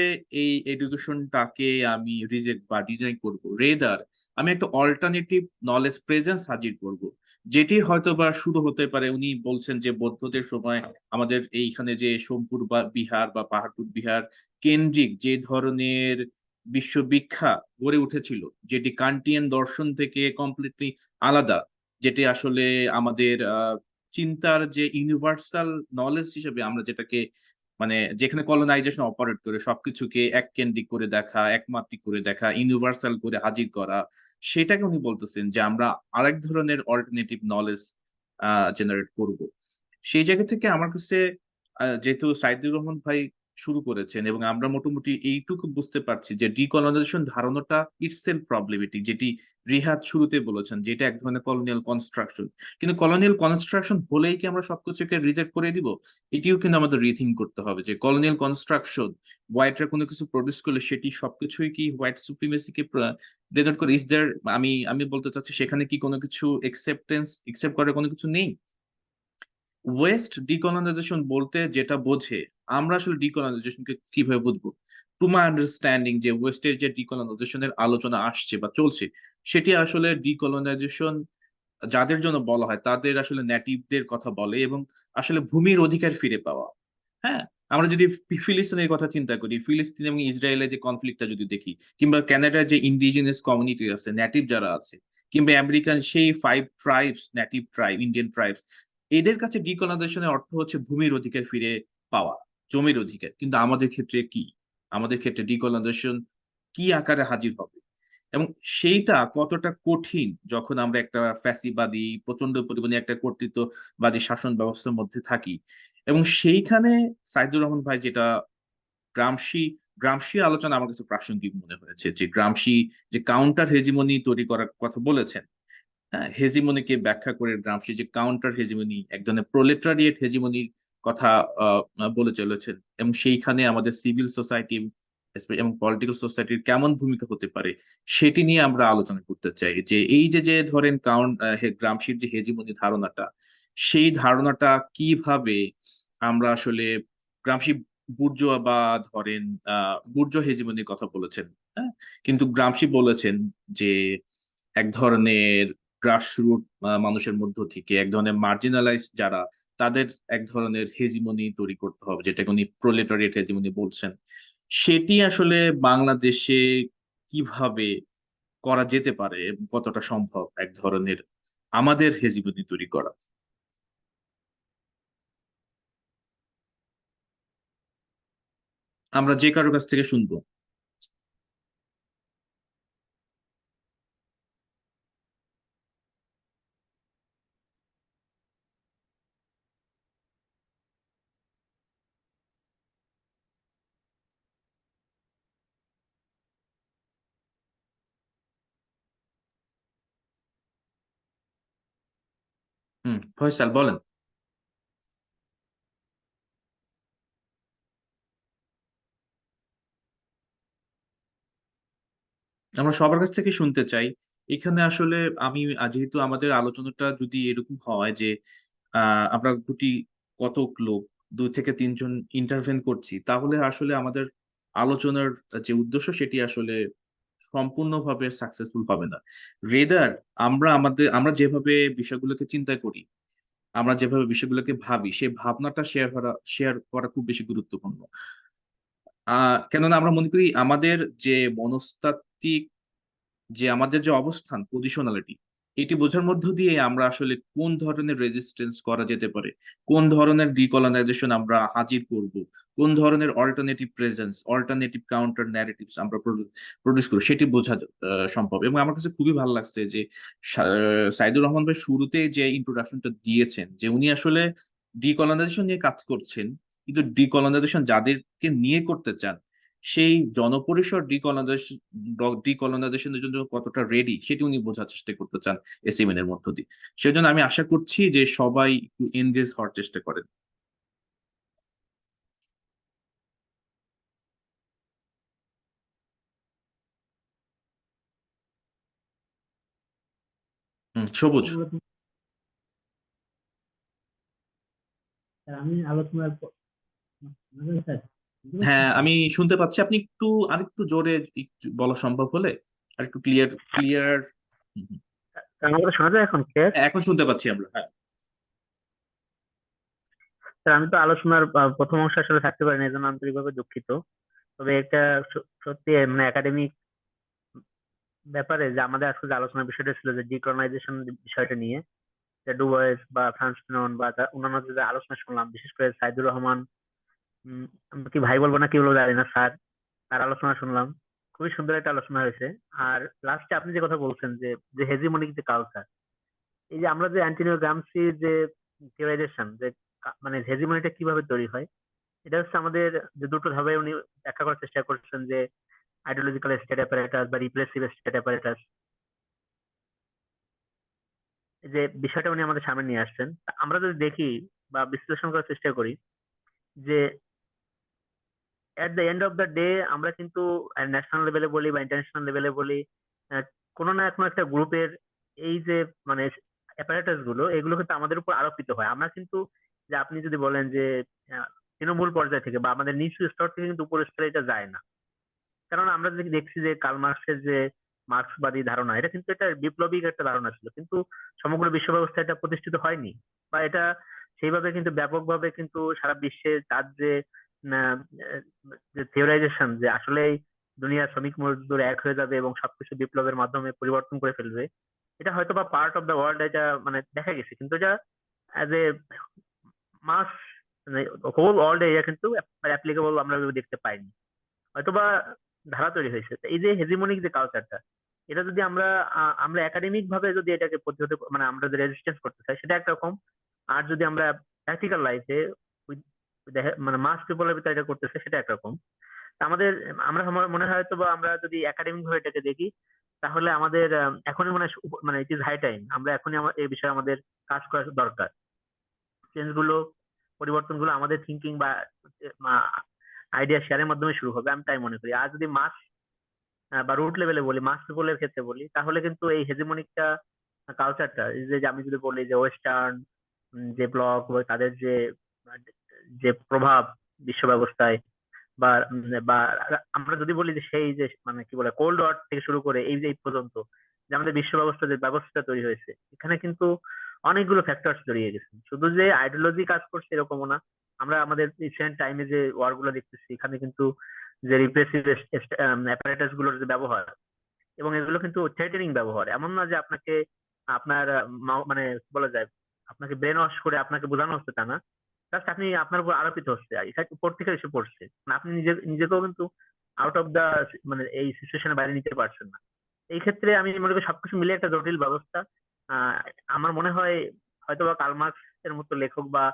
এই এডুকেশনটাকে আমি রিজেক্ট বা ডিনাই করব, রেদার আমি একটা অল্টারনেটিভ নলেজ প্রেজেন্স হাজির করব, যেটি হয়তো বা শুরু হতে পারে। উনি বলছেন যে বৌদ্ধদের সময় আমাদের এইখানে যে সোমপুর বা বিহার বা পাহাড়পুর বিহার কেন্দ্রিক যে ধরনের বিশ্ববিখ্যাত গড়ে উঠেছিল, যেটি কান্টিয়ান দর্শন থেকে কমপ্লিটলি আলাদা, যেটি আসলে আমাদের চিন্তার যে ইউনিভার্সাল নলেজ হিসেবে আমরা যেটাকে মানে যেখানে কলোনাইজেশন অপারেট করে সবকিছুকে এক কেন্দ্রিক করে দেখা, একমাত্রিক করে দেখা, ইউনিভার্সাল করে হাজির করা, সেটাকে উনি বলতেছেন যে আমরা আরেক ধরনের অল্টারনেটিভ নলেজ জেনারেট করব। সেই জায়গা থেকে আমার কাছে যেহেতু সাইদুর রহমান ভাই শুরু করেছেন এবং আমরা মোটামুটি এইটুকু বুঝতে পারছি যে ডিকলোনাইজেশন ধারণাটা ইটসেলফ প্রবলেমেটিক, যেটি রিহাদ শুরুতে বলেছেন যে এটা এক ধরনের কলোনিয়াল কনস্ট্রাকশন। কিন্তু কলোনিয়াল কনস্ট্রাকশন হলেই কি আমরা সবকিছুকে রিজেক্ট করে দিব? এটিও কিন্তু আমাদের রিথিঙ্ক করতে হবে যে কলোনিয়াল কনস্ট্রাকশন হোয়াইটরা কোনো কিছু প্রডিউস করলে সেটি সবকিছুই কি হোয়াইট সুপ্রিমেসিকে রেজাল্ট করে? ইজ দেয়ার, আমি আমি বলতে চাচ্ছি সেখানে কি কোনো কিছু একসেপ্ট করার কোনো কিছু নেই? ওয়েস্ট ডিকলোনাইজেশন বলতে যেটা বোঝে, আমরা আসলে ডিকলোনাইজেশনকে কিভাবে বুঝবো? টু মাই আন্ডারস্ট্যান্ডিং যে ওয়েস্টের যে ডিকলোনাইজেশনের আলোচনা আসছে বা চলছে, সেটি আসলে ডিকলোনাইজেশন যাদের জন্য বলা হয় তাদের আসলে নেটিভদের কথা বলে এবং আসলে ভূমির অধিকার ফিরে পাওয়া। হ্যাঁ, আমরা যদি ফিলিস্তিনের কথা চিন্তা করি, ফিলিস্তিন এবং ইসরায়েলের যে কনফ্লিক্টটা যদি দেখি, কিংবা কানাডার যে ইন্ডিজিনাস কমিউনিটি আছে, নেটিভ যারা আছে, কিংবা আমেরিকান সেই 5 tribes, native tribe, Indian tribes, এদের কাছে ডিকলোনাইজেশনের অর্থ হচ্ছে ভূমির অধিকার ফিরে পাওয়া, জমির অধিকার। কিন্তু আমাদের ক্ষেত্রে কি? আমাদের ক্ষেত্রে ডিকলোনাইজেশন কি আকারে হাজির হবে? এবং সেইটা কতটা কঠিন যখন আমরা একটা ফ্যাসিবাদী প্রচন্ড পরিমাণে একটা কর্তৃত্ববাদী শাসন ব্যবস্থার মধ্যে থাকি। এবং সেইখানে সাইদুর রহমান ভাই যেটা গ্রামসি গ্রামসি আলোচনা আমার কাছে প্রাসঙ্গিক মনে হয়েছে, যে গ্রামসি যে কাউন্টার হেজিমনি তৈরি করার কথা বলেছেন। হ্যাঁ, হেজিমনিকে ব্যাখ্যা করে গ্রামসি যে কাউন্টার হেজিমনি, এক ধরনের প্রোলেটারিয়েট হেজিমনির কথা বলে চলেছেন। এবং সেইখানে আমাদের সিভিল সোসাইটি এবং পলিটিক্যাল সোসাইটির কেমন ভূমিকা হতে পারে সেটি নিয়ে আমরা আলোচনা করতে চাই। যে এই যে যে ধরেন গ্রামসির যে হেজিমনি ধারণাটা, সেই ধারণাটা কিভাবে আমরা আসলে গ্রামসি বুর্জোয়া বা ধরেন বুর্জো হেজিমনির কথা বলেছেন। হ্যাঁ, কিন্তু গ্রামসি বলেছেন যে এক ধরনের গ্রাসরুট মানুষের মধ্য থেকে, এক ধরনের মার্জিনালাইজ যারা, তাদের এক ধরনের হেজিমনি তৈরি করতে হবে, যেটাকে উনি প্রোলেটারিয়েট হেজিমনি বলছেন। সেটি আসলে বাংলাদেশে কিভাবে করা যেতে পারে এবং কতটা সম্ভব এক ধরনের আমাদের হেজিমনি তৈরি করা। আমরা যে কারো কাছ থেকে শুনবো। ফয়সাল বলেন। আমরা সবার কাছ থেকে শুনতে চাই। এখানে আসলে আমি যেহেতু আমাদের আলোচনাটা যদি এরকম হয় যে আমরা গুটি কতক লোক, 2 থেকে 3 জন ইন্টারভেন করছি, তাহলে আসলে আমাদের আলোচনার যে উদ্দেশ্য সেটি আসলে সম্পূর্ণভাবে সাকসেসফুল হবে না। রেদার আমরা যেভাবে বিষয়গুলোকে চিন্তা করি, আমরা যেভাবে বিষয়গুলোকে ভাবি, সেই ভাবনাটা শেয়ার করা খুব বেশি গুরুত্বপূর্ণ। কেননা আমরা মনে করি আমাদের যে মনস্তাত্ত্বিক, যে আমাদের যে অবস্থান, পজিশনালিটি, এটি বোঝার মধ্য দিয়ে আমরা আসলে কোন ধরনের রেজিস্ট্যান্স করা যেতে পারে, কোন ধরনের ডিকলোনাইজেশন আমরা হাজির করব, কোন ধরনের alternative presence, alternative counter narratives আমরা প্রডিউস করব, সেটি বোঝা সম্ভব। এবং আমার কাছে খুবই ভালো লাগছে যে সাইদুর রহমান ভাই শুরুতে যে ইন্ট্রোডাকশনটা দিয়েছেন, যে উনি আসলে ডিকলোনাইজেশন নিয়ে কাজ করছেন, কিন্তু ডিকলোনাইজেশন যাদেরকে নিয়ে করতে চান, সেই জনপরিসর ডিকলোনাইজেশনের জন্য কতটা রেডি সেটি উনি বোঝার চেষ্টা করতে চান এই সেমিনারের মধ্য দিয়ে। সেজন্য আমি আশা করছি যে সবাই একটু এনগেজ হওয়ার চেষ্টা করেন। সবুজ। আমি আলোচনার হ্যাঁ, আমি শুনতে পাচ্ছি। আপনি একটু আরেকটু জোরে একটু বলা সম্ভব হলে আরেকটু ক্লিয়ার ক্লিয়ার। আমার কথা শোনা যায় এখন ক্লিয়ার? এখন শুনতে পাচ্ছি আমরা, হ্যাঁ। স্যার, আমি তো আলোচনার প্রথম অংশ আসলে থাকতে পারিনি, এজন্য আন্তরিকভাবে দুঃখিত। তবে এটা সত্যি মানে একাডেমিক ব্যাপারে যে আমাদের আজকে যে আলোচনার বিষয়টা ছিল যে ডিকলোনাইজেশন বিষয়টা নিয়ে, যে ডুবয়েস বা ফ্রান্স ফ্যানন বা অন্যান্য যে আলোচনা শুনলাম, বিশেষ করে সাইদুর রহমান, আমরা কি ভাই বলবো না কি বলবো জানি না স্যার, তার আলোচনা শুনলাম। খুবই সুন্দর একটা আলোচনা হয়েছে। আর লাস্টে আপনি যে কথা বলছেন যে যে হেজিমনিক যে কালচার, এই যে আমরা যে অ্যান্টোনিও গ্রামসি যে থিওরাইজেশন যে মানে হেজিমনিটা কিভাবে তৈরি হয়, এটা হচ্ছে আমাদের যে দুটো ধাপে উনি ব্যাখ্যা করার চেষ্টা করছেন, যে আইডিওলজিক্যাল স্টেট অ্যাপারেটাস বা রিপ্রেসিভ স্টেট অ্যাপারেটাস। এই যে বিষয়টা উনি আমাদের সামনে নিয়ে আসছেন, তা আমরা যদি দেখি বা বিশ্লেষণ করার চেষ্টা করি যে at the end of the day আমরা কিন্তু ন্যাশনাল লেভেলে বলি বা ইন্টারন্যাশনাল লেভেলে বলি, আহ, কোনো না কোনো একটা গ্রুপের এই যে মানে অ্যাপারেটাস গুলো, এগুলো কিন্তু আমাদের উপর আরোপিত হয়। আমরা কিন্তু, যে আপনি যদি বলেন যে তৃণমূল পর্যায় থেকে বা আমাদের নিচু স্তর থেকে কিন্তু উপর স্তরে এটা যায় না। কারণ আমরা যদি দেখছি যে কার্ল মার্কসের যে মার্ক্সবাদী ধারণা, এটা কিন্তু একটা বিপ্লবী একটা ধারণা ছিল, কিন্তু সমগ্র বিশ্ব ব্যবস্থা এটা প্রতিষ্ঠিত হয়নি, বা এটা সেইভাবে কিন্তু ব্যাপকভাবে কিন্তু সারা বিশ্বে তার যে আহ, যে থিওরাইজেশন যে আসলে দুনিয়ার শ্রমিক মজদুর এক হয়ে যাবে এবং সবকিছু বিপ্লবের মাধ্যমে পরিবর্তন করে ফেলবে, এটা হয়তো বা পার্ট অফ দ্য ওয়ার্ল্ড এটা মানে দেখা গেছে, কিন্তু এটা অ্যাজ এ মাস মানে হোল ওয়ার্ল্ড এটা কিন্তু অ্যাপ্লিকেবল আমরা দেখতে পাইনি। হয়তোবা ধারা তৈরি হয়েছে। তো এই যে হেজিমনিক যে কালচারটা, এটা যদি আমরা একাডেমিক ভাবে যদি এটাকে প্রতিহত মানে আমরা যদি রেজিস্ট্যান্স করতে চাই সেটা একরকম, আর যদি আমরা প্র্যাকটিক্যাল লাইফে মানে মাস পিপলের ভিতরে এটা করতেছে সেটা একরকম। তা আমার মনে হয় তো বা আমরা যদি একাডেমিক ভাবে এটাকে দেখি তাহলে আমাদের এখনই মনে হয় মানে ইট ইজ হাই টাইম আমরা এখনই এই বিষয়ে আমাদের কাজ করা দরকার। চেঞ্জ গুলো পরিবর্তনগুলো আমাদের থিঙ্কিং বা আইডিয়া শেয়ারের মাধ্যমে শুরু হবে আমি তাই মনে করি। আর যদি মাস বা রুট লেভেলে বলি, মাস পিপলের ক্ষেত্রে বলি, তাহলে কিন্তু এই হেজিমনিকটা কালচারটা যে আমি যদি বলি যে ওয়েস্টার্ন যে ব্লক তাদের যে যে প্রভাব বিশ্ব ব্যবস্থায় বা আমরা যদি বলি যে সেই যে মানে কি বলে কোল্ড ওয়ার থেকে শুরু করে এই যে এই পর্যন্ত যে আমাদের বিশ্ব ব্যবস্থা যে ব্যবস্থা তৈরি হয়েছে এখানে কিন্তু অনেকগুলো ফ্যাক্টরস জড়িয়ে গেছে, শুধু যে আইডিওলজি কাজ করছে এরকমও না। আমরা আমাদের রিসেন্ট টাইমে যে ওয়ার গুলো দেখতেছি এখানে কিন্তু যে রিপ্রেসিভ অ্যাপারেটাস গুলোর যে ব্যবহার এবং এগুলো কিন্তু থ্রেটেনিং ব্যবহার, এমন না যে আপনাকে আপনার মানে কি বলা যায় আপনাকে ব্রেন ওয়াশ করে আপনাকে বোঝানো হচ্ছে তা না, জাস্ট আপনি আপনার উপর আরোপিত হচ্ছে ইফেক্ট উপর থেকে এসে পড়ছে, মানে আপনি নিজেকেও কিন্তু আউট অফ দা মানে এই সিচুয়েশনের বাইরে নিতে পারছেন না। এই ক্ষেত্রে আমি মনে করি সবকিছু মিলে একটা জটিল ব্যবস্থা। আহ আমার মনে হয় হয়তো বা কার্ল মার্কস এর মতো লেখক বা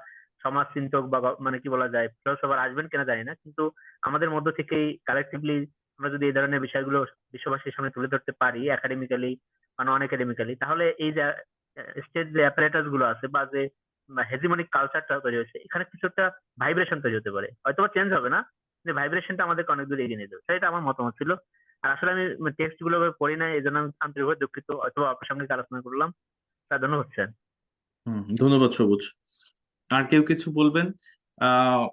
সমাজ চিন্তক বা মানে কি বলা যায় ফিলোসফার আসবেন কিনা জানি না, কিন্তু আমাদের মধ্য থেকেই কালেকটিভলি আমরা যদি এই ধরনের বিষয়গুলো বিশ্ববাসীর সামনে তুলে ধরতে পারি একাডেমিক্যালি বা নন একাডেমিক্যালি, তাহলে এই যে স্টেট যে অ্যাপারেটাস গুলো আছে বা যে হেজিমনিক কালচারটা তৈরি হয়েছে এখানে কিছু একটা ভাইব্রেশন তৈরি হতে পারে, হয়তো চেঞ্জ হবে না যে ভাইব্রেশনটা আমাদেরকে অনেক দূর এগিয়ে নিয়ে যাবে। সেটা আমার মতামত ছিল। আর আসলে আমি টেক্সট গুলো পড়ি নাই, এই জন্য আমি আন্তরিকভাবে দুঃখিত, অথবা আপনার সঙ্গে আলোচনা করলাম, তার জন্য হচ্ছে। ধন্যবাদ সবুজ। আর কেউ কিছু বলবেন? আহ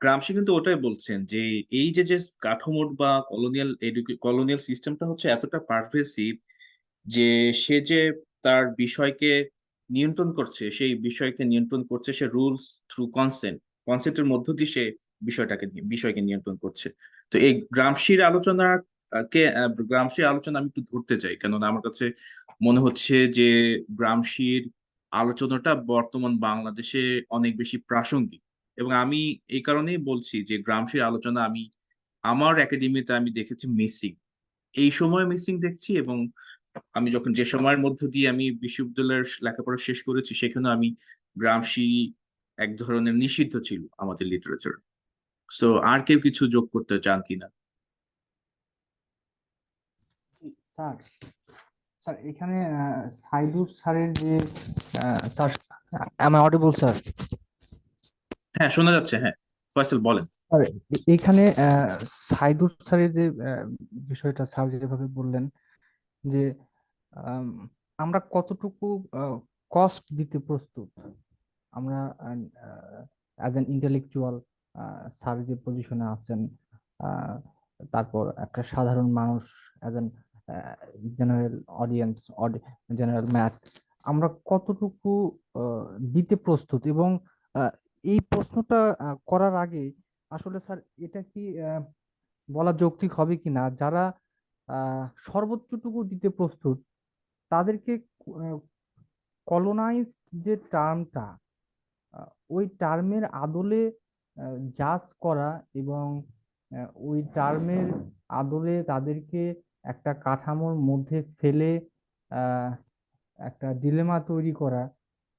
গ্রামসি কিন্তু ওটাই বলছেন যে এই যে যে কাঠামোর বা কলোনিয়াল সিস্টেমটা হচ্ছে এতটা পারভেসিভ যে সে যে তার বিষয়কে নিয়ন্ত্রণ করছে, সেই বিষয়কে নিয়ন্ত্রণ করছে সে রুলস থ্রু কনসেন্টের মধ্য দিয়ে সে বিষয়কে নিয়ন্ত্রণ করছে। তো এই গ্রামসির আলোচনা আমি একটু ধরতে চাই, কেননা আমার কাছে মনে হচ্ছে যে গ্রামসির আলোচনাটা বর্তমান বাংলাদেশে অনেক বেশি প্রাসঙ্গিক। এবং আমি এই কারণেই বলছি যে গ্রামসির আলোচনা আমি আমার একাডেমিতে আমি দেখেছি মিসিং, এই সময় মিসিং দেখছি। এবং আমি যখন যে সময়ের মধ্য দিয়ে আমি বিশ্ববিদ্যালয়ের লেখাপড়া শেষ করেছি সেখানে আমি গ্রামসি এক ধরনের নিষিদ্ধ ছিল আমাদের লিটারেচার। সো আর কেউ কিছু যোগ করতে চান কিনা? স্যার, স্যার এখানে সাইদুর স্যারের যে sir, am I audible, sir? হ্যাঁ, শোনা যাচ্ছে। হ্যাঁ, ফয়সাল বলেন। স্যার, এখানে সাইদুর স্যারের যে বিষয়টা স্যার যেভাবে বললেন যে আম, আমরা কতটুকু কস্ট দিতে প্রস্তুত, আমরা অ্যাজ অ্যান ইন্টেলেকচুয়াল স্যার যে পজিশনে আছেন, আহ, তারপর একটা সাধারণ মানুষ as an general audience, general math, আমরা কতটুকু দিতে প্রস্তুত। এবং আহ, এই প্রশ্নটা করার আগে আসলে স্যার এটা কি বলা যৌক্তিক হবে কিনা, যারা সর্বোচ্চটুকু দিতে প্রস্তুত তাদেরকে কলোনাইজড যে টার্মটা, ওই টার্মের আদলে জাজ করা এবং ওই টার্মের আদলে তাদেরকে একটা কাঠামোর মধ্যে ফেলে আহ, একটা ডিলেমা তৈরি করা,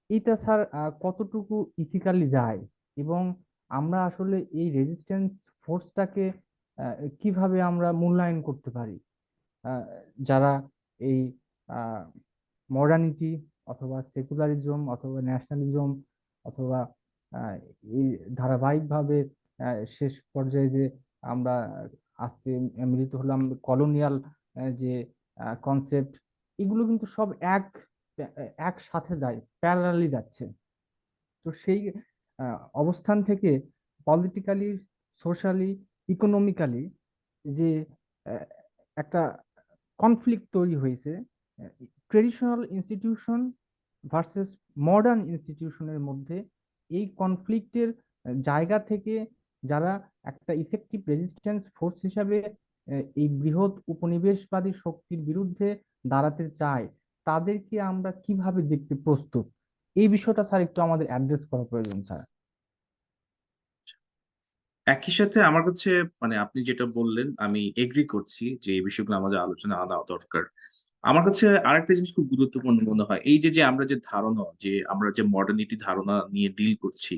এটা স্যার কতটুকু ইথিক্যালি যায়। এবং আমরা আসলে এই রেজিস্ট্যান্স ফোর্সটাকে কিভাবে আমরা মূল্যায়ন করতে পারি, আহ, যারা এই মডার্নিটি অথবা সেকুলারিজম অথবা ন্যাশনালিজম অথবা আহ, এই ধারাবাহিকভাবে শেষ পর্যায়ে যে আমরা আজকে মিলিত হলাম কলোনিয়াল যে কনসেপ্ট, এগুলো কিন্তু সব একসাথে যায়, প্যারালালি যাচ্ছে। তো সেই অবস্থান থেকে পলিটিক্যালি, সোশ্যালি, ইকোনমিক্যালি যে আহ, একটা কনফ্লিক্ট তৈরি হয়েছে ট্রেডিশনাল ইনস্টিটিউশন ভার্সেস মডার্ন ইনস্টিটিউশনের মধ্যে, এই কনফ্লিক্টের জায়গা থেকে যারা একটা ইফেক্টিভ রেজিস্ট্যান্স ফোর্স হিসাবে এই বৃহৎ উপনিবেশবাদী শক্তির বিরুদ্ধে দাঁড়াতে চায়, তাদেরকে আমরা কিভাবে দেখতে প্রস্তুত, এই বিষয়টা স্যার একটু আমাদের অ্যাড্রেস করা প্রয়োজন স্যার। একই সাথে আমার কাছে মানে আপনি যেটা বললেন আমি এগ্রি করছি যে এই বিষয়গুলো আমাদের আলোচনা আনা দরকার। আমার কাছে আরেকটা জিনিস খুব গুরুত্বপূর্ণ মনে হয়, এই যে যে আমরা যে ধারণা, যে আমরা যে মডার্নিটি ধারণা নিয়ে ডিল করছি,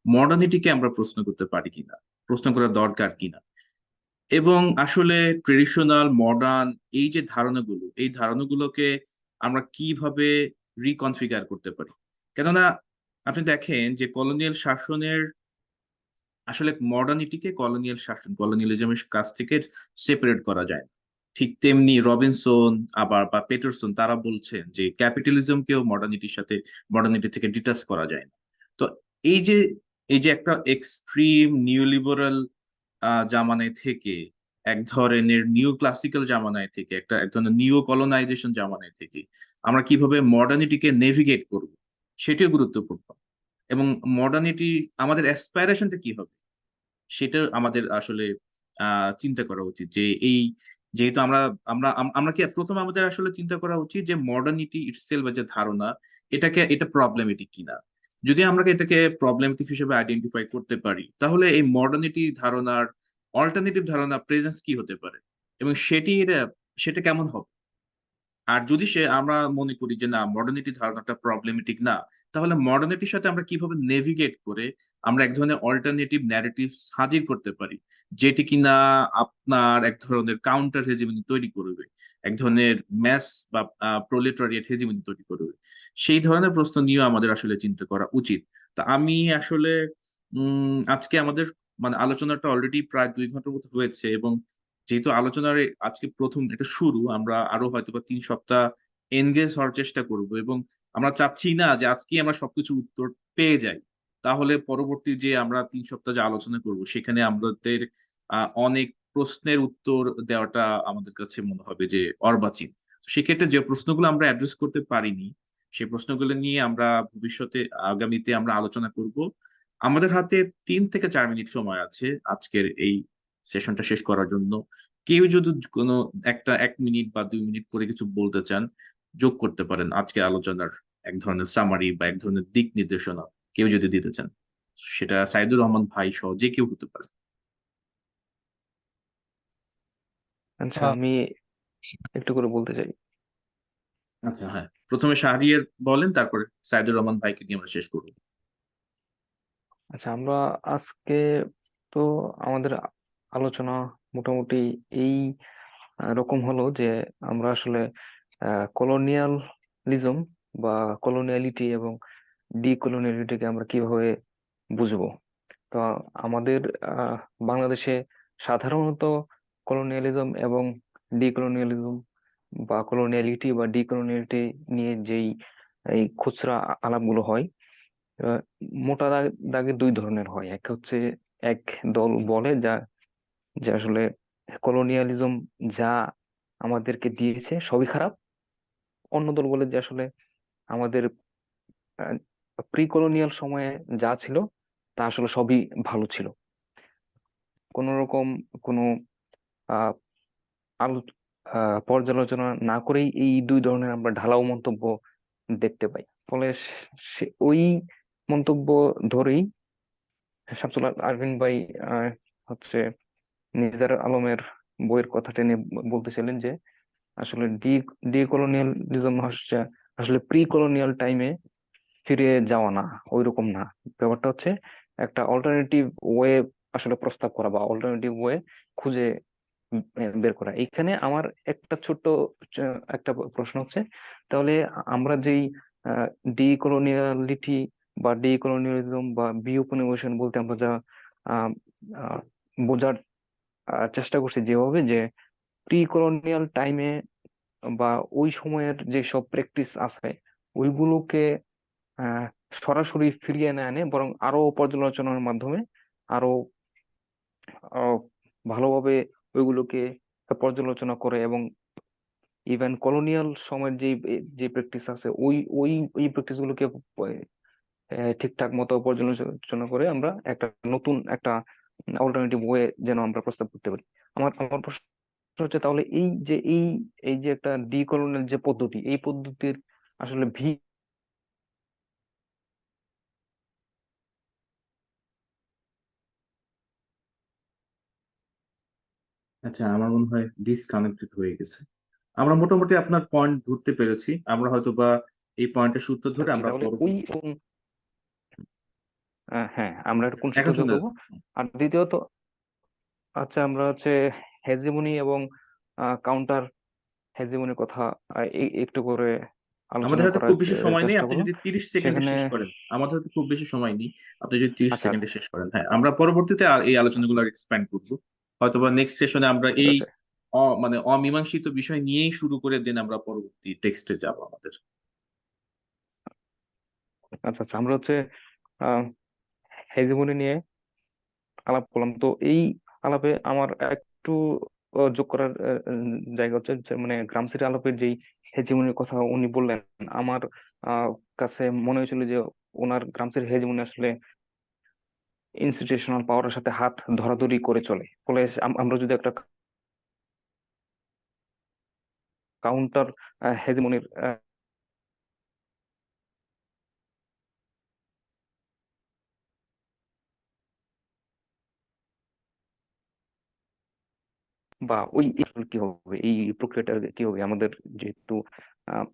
মডার্নিটিকে আমরা প্রশ্ন করতে পারি কিনা, প্রশ্ন করা দরকার কিনা, এবং আসলে ট্রেডিশনাল মডার্ন এই যে ধারণাগুলো, এই ধারণাগুলোকে আমরা কিভাবে রিকনফিগার করতে পারি। কেননা আপনি দেখেন যে কলোনিয়াল শাসনের আসলে মডার্নিটিকে কলোনিয়াল শাসন, কলোনিয়ালিজমের কাছ থেকে সেপারেট করা যায় না। ঠিক তেমনি রবিনসন আবার বা পেটারসন তারা বলছেন যে ক্যাপিটালিজমকেও মডার্নিটির সাথে, মডার্নিটি থেকে ডিটাচ করা যায় না। তো এই যে এই যে একটা এক্সট্রিম নিউলিবারাল জামানায় থেকে, এক ধরনের নিউ ক্লাসিক্যাল জামানায় থেকে, এক ধরনের নিউ কলোনাইজেশন জামানায় থেকে আমরা কিভাবে মডার্নিটিকে নেভিগেট করব, সেটিও গুরুত্বপূর্ণ। এবং মডার্নিটি আমাদের অ্যাসপাইরেশনটা কি হবে সেটা আমাদের আসলে চিন্তা করা উচিত। যে এই যেহেতু আমরা আমরা আমরা কি প্রথমে আমাদের আসলে চিন্তা করা উচিত যে মডার্নিটি ইটসেলফ যে ধারণা, এটা প্রবলেমেটিক কিনা। যদি আমরা এটাকে প্রবলেমেটিক হিসেবে আইডেন্টিফাই করতে পারি, তাহলে এই মডার্নিটি ধারণার অল্টারনেটিভ ধারণা প্রেজেন্স কি হতে পারে এবং সেটা কেমন হবে। আর যদি আমরা মনে করি যে না, মডার্নিটি ধারণাটা প্রবলেমেটিক না, তাহলে মডার্নিটির সাথে আমরা কিভাবে নেভিগেট করে আমরা এক ধরনের অল্টারনেটিভ ন্যারেটিভ হাজির করতে পারি, যেটি কিনা আপনার এক ধরনের কাউন্টার হেজিমনি তৈরি করবে, এক ধরনের ম্যাস বা প্রোলেটারিয়েট হেজিমনি তৈরি করবে। সেই ধরনের প্রশ্ন নিয়েও আমাদের আসলে চিন্তা করা উচিত। তা আমি আসলে আজকে আমাদের মানে আলোচনাটা অলরেডি প্রায় 2 ঘন্টার মতো হয়েছে, এবং যেহেতু আলোচনার আজকে প্রথম এটা শুরু, আমরা আরো হয়তো বা 3 সপ্তাহ এনগেজ হওয়ার চেষ্টা করব, এবং আমরা চাচ্ছি না যে আজকেই আমরা সবকিছু উত্তর পেয়ে যাই। তাহলে পরবর্তী যে আমরা 3 সপ্তাহ যে আলোচনা করব সেখানে আমাদের অনেক প্রশ্নের উত্তর দেওয়াটা আমাদের কাছে মনে হবে যে অর্বাচীন। সেক্ষেত্রে যে প্রশ্নগুলো আমরা অ্যাড্রেস করতে পারিনি, সেই প্রশ্নগুলো নিয়ে আমরা ভবিষ্যতে আগামীতে আমরা আলোচনা করব। আমাদের হাতে 3 থেকে 4 মিনিট সময় আছে আজকের এই সেশনটা শেষ করার জন্য। কেউ যদি কোনো 1 মিনিট বা 2 মিনিট করে কিছু বলতে চান, যোগ করতে পারেন আজকে আলোচনার এক ধরনের সামারি বা এক ধরনের দিক নির্দেশনা কেউ যদি দিতে চান। সেটা সাইদুর রহমান ভাই সহ যে কেউ হতে পারে। আচ্ছা, আহ, আমি একটু করে বলতে চাই। আচ্ছা, হ্যাঁ, প্রথমে শাহরিয়ার বলেন, তারপরে সাইদুর রহমান ভাইকে দিয়ে আমরা শেষ করবো। আচ্ছা, আমরা আজকে তো আমাদের আলোচনা মোটামুটি এই রকম হলো যে আমরা আসলে কলোনিয়ালিজম বা কলোনিয়ালিটি এবং ডিকলোনিয়ালিটিকে আমরা কিভাবে বুঝবো। তো আমাদের বাংলাদেশে সাধারণত কলোনিয়ালিজম এবং ডিকলোনিয়ালিজম বা কলোনিয়ালিটি বা ডিকলোনিয়ালিটি নিয়ে যেই এই খুচরা আলাপগুলো হয়, আহ, মোটা দাগে দুই ধরনের হয়। এক হচ্ছে এক দল বলে যা যে আসলে কলোনিয়ালিজম যা আমাদেরকে দিয়েছে সবই খারাপ। অন্য দল বলে যে আসলে আমাদের প্রি কলোনিয়াল সময়ে যা ছিল তা আসলে সবই ভালো ছিল। কোন রকম কোনো আহ আলো পর্যালোচনা না করেই এই দুই ধরনের আমরা ঢালাও মন্তব্য দেখতে পাই। ফলে ওই মন্তব্য ধরেই শামসুল আরভিন ভাই আহ, হচ্ছে নিজার আলমের বইয়ের কথা টেনে বলতেছিলেন যে আসলে ডিকলোনিয়ালিজম হচ্ছে আসলে প্রি কলোনিয়াল টাইমে ফিরে যাওয়া না, ওইরকম না। ব্যাপারটা হচ্ছে একটা অল্টারনেটিভ ওয়ে আসলে প্রস্তাব করা বা অল্টারনেটিভ ওয়ে খুঁজে বের করা। এইখানে আমার একটা ছোট্ট একটা প্রশ্ন হচ্ছে, তাহলে আমরা যেই ডিকলোনিয়ালিটি বা ডিকলোনিয়ালিজম বা বিউপনিবেশন বলতে আমরা যা আহ, আহ, বোঝার চেষ্টা করছি যেভাবে, যে প্রি কলোনিয়াল টাইমে বা ওই সময়ের যে সব প্র্যাকটিস আছে ওইগুলোকে আহ সরাসরি ফিরিয়ে না এনে বরং আরো পর্যালোচনার মাধ্যমে আরো আহ, ভালোভাবে ওইগুলোকে পর্যালোচনা করে, এবং ইভেন কলোনিয়াল সময়ের যে যে প্র্যাকটিস আছে ওই ওই ওই প্র্যাকটিস গুলোকে ঠিকঠাক মতো পর্যালোচনা করে আমরা একটা নতুন একটা অল্টারনেটিভ ওয়ে যেন আমরা প্রস্তাব করতে পারি। আমার প্রশ্ন হচ্ছে, তাহলে এই যে এই যে একটা ডিকলোনিয়াল যে পদ্ধতি, এই পদ্ধতির আসলে আচ্ছা, আমার মনে হয় ডিসকানেক্টেড হয়ে গেছে। আমরা মোটামুটি আপনার পয়েন্ট ধরতে পেরেছি। আমরা হয়তো বা এই পয়েন্টের সূত্র ধরে আচ্ছা আমরা তাহলে ওই পরবর্তী। হ্যাঁ আমরা কোন সূত্র এখন যোগ শুনতে করবো? আর দ্বিতীয়ত আচ্ছা আমরা হেজিমনি এবং কাউন্টার হেজিমনির কথা একটু করে আমাদের আলোচনা হাতে করার খুব বেশি সময় নেই, চেষ্টা আপনি করো যদি 30 সেকেন্ডে সেখানে। শেষ করেন। আমাদের হাতে খুব বেশি সময় নেই, আপনি যদি তিরিশ আচ্ছা সেকেন্ডে আচ্ছা শেষ করেন। হ্যাঁ, আমরা পরবর্তীতে এই আলোচনাগুলো এক্সপ্যান্ড করবো। হয়তোবা নেক্সট সেশনে আমরা ঠিক এই আছে। মানে অমীমাংসিত বিষয় নিয়েই শুরু করে দেন আমরা পরবর্তী টেক্সটে যাব আমাদের। আচ্ছা আচ্ছা আমরা আহ হেজিমনি নিয়ে আলাপ করলাম। তো এই আলাপে আমার একটু যোগ করার জায়গা যে মানে গ্রামসির আলাপের যেই হেজিমনির কথা উনি বললেন, আমার আহ, কাছে মনে হয়েছিল যে ওনার গ্রামসির হেজিমনি আসলে ইনস্টিটিউশনাল পাওয়ারের সাথে হাত ধরাধরি করে চলে। ফলে আমরা যদি একটা কাউন্টার হেজিমনির বা ওই কি হবে, এই প্রক্রিয়াটা কি হবে আমাদের, যেহেতু আহ,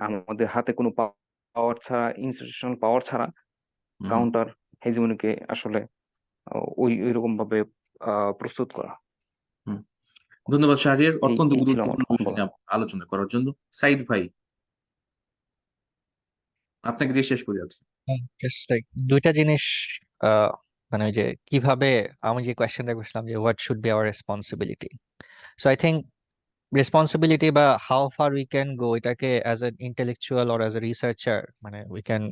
আমাদের হাতে কোনো পাওয়ার ছাড়া, ইনস্টিটিউশনাল পাওয়ার ছাড়া হুম। কাউন্টার হেজিমনিকে আসলে ওই রকম ভাবে প্রস্তুত করা। হুম। ধন্যবাদ শাহরিয়ার, এই অত্যন্ত এই ছিল আমার গুরুত্বপূর্ণ বিষয় বলা। নিয়ে আলোচনা করার জন্য। সাইদ ভাই, আপনাকে দিয়ে শেষ করি আজকে। জাস্ট লাইক দুইটা জিনিস, আহ, মানে ওই যে কিভাবে, আমি যে কোয়েশ্চেনটা করছিলাম যে what should be our responsibility, so I think responsibility বা how far we can go, এটাকে as an intellectual or as a researcher মানে we can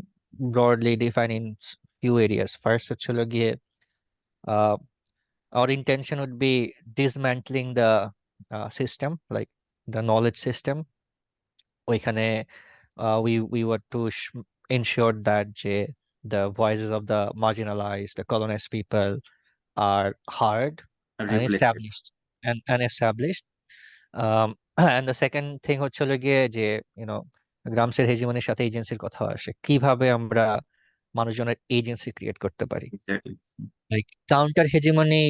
broadly define in few areas. First হচ্ছে হলো গিয়ে our intention would be dismantling the system, like the knowledge system. ওইখানে we were to ensure that the voices of the marginalized, the colonized people are heard and reflected. established and established. And the second thing হচ্ছে হলো গিয়ে যে YONO গ্রামসের হেজিমনির সাথে এজেন্সির কথা আসে, কিভাবে আমরা মানুষজনের এজেন্সি ক্রিয়েট করতে পারি। Exactly. Like counter hegemony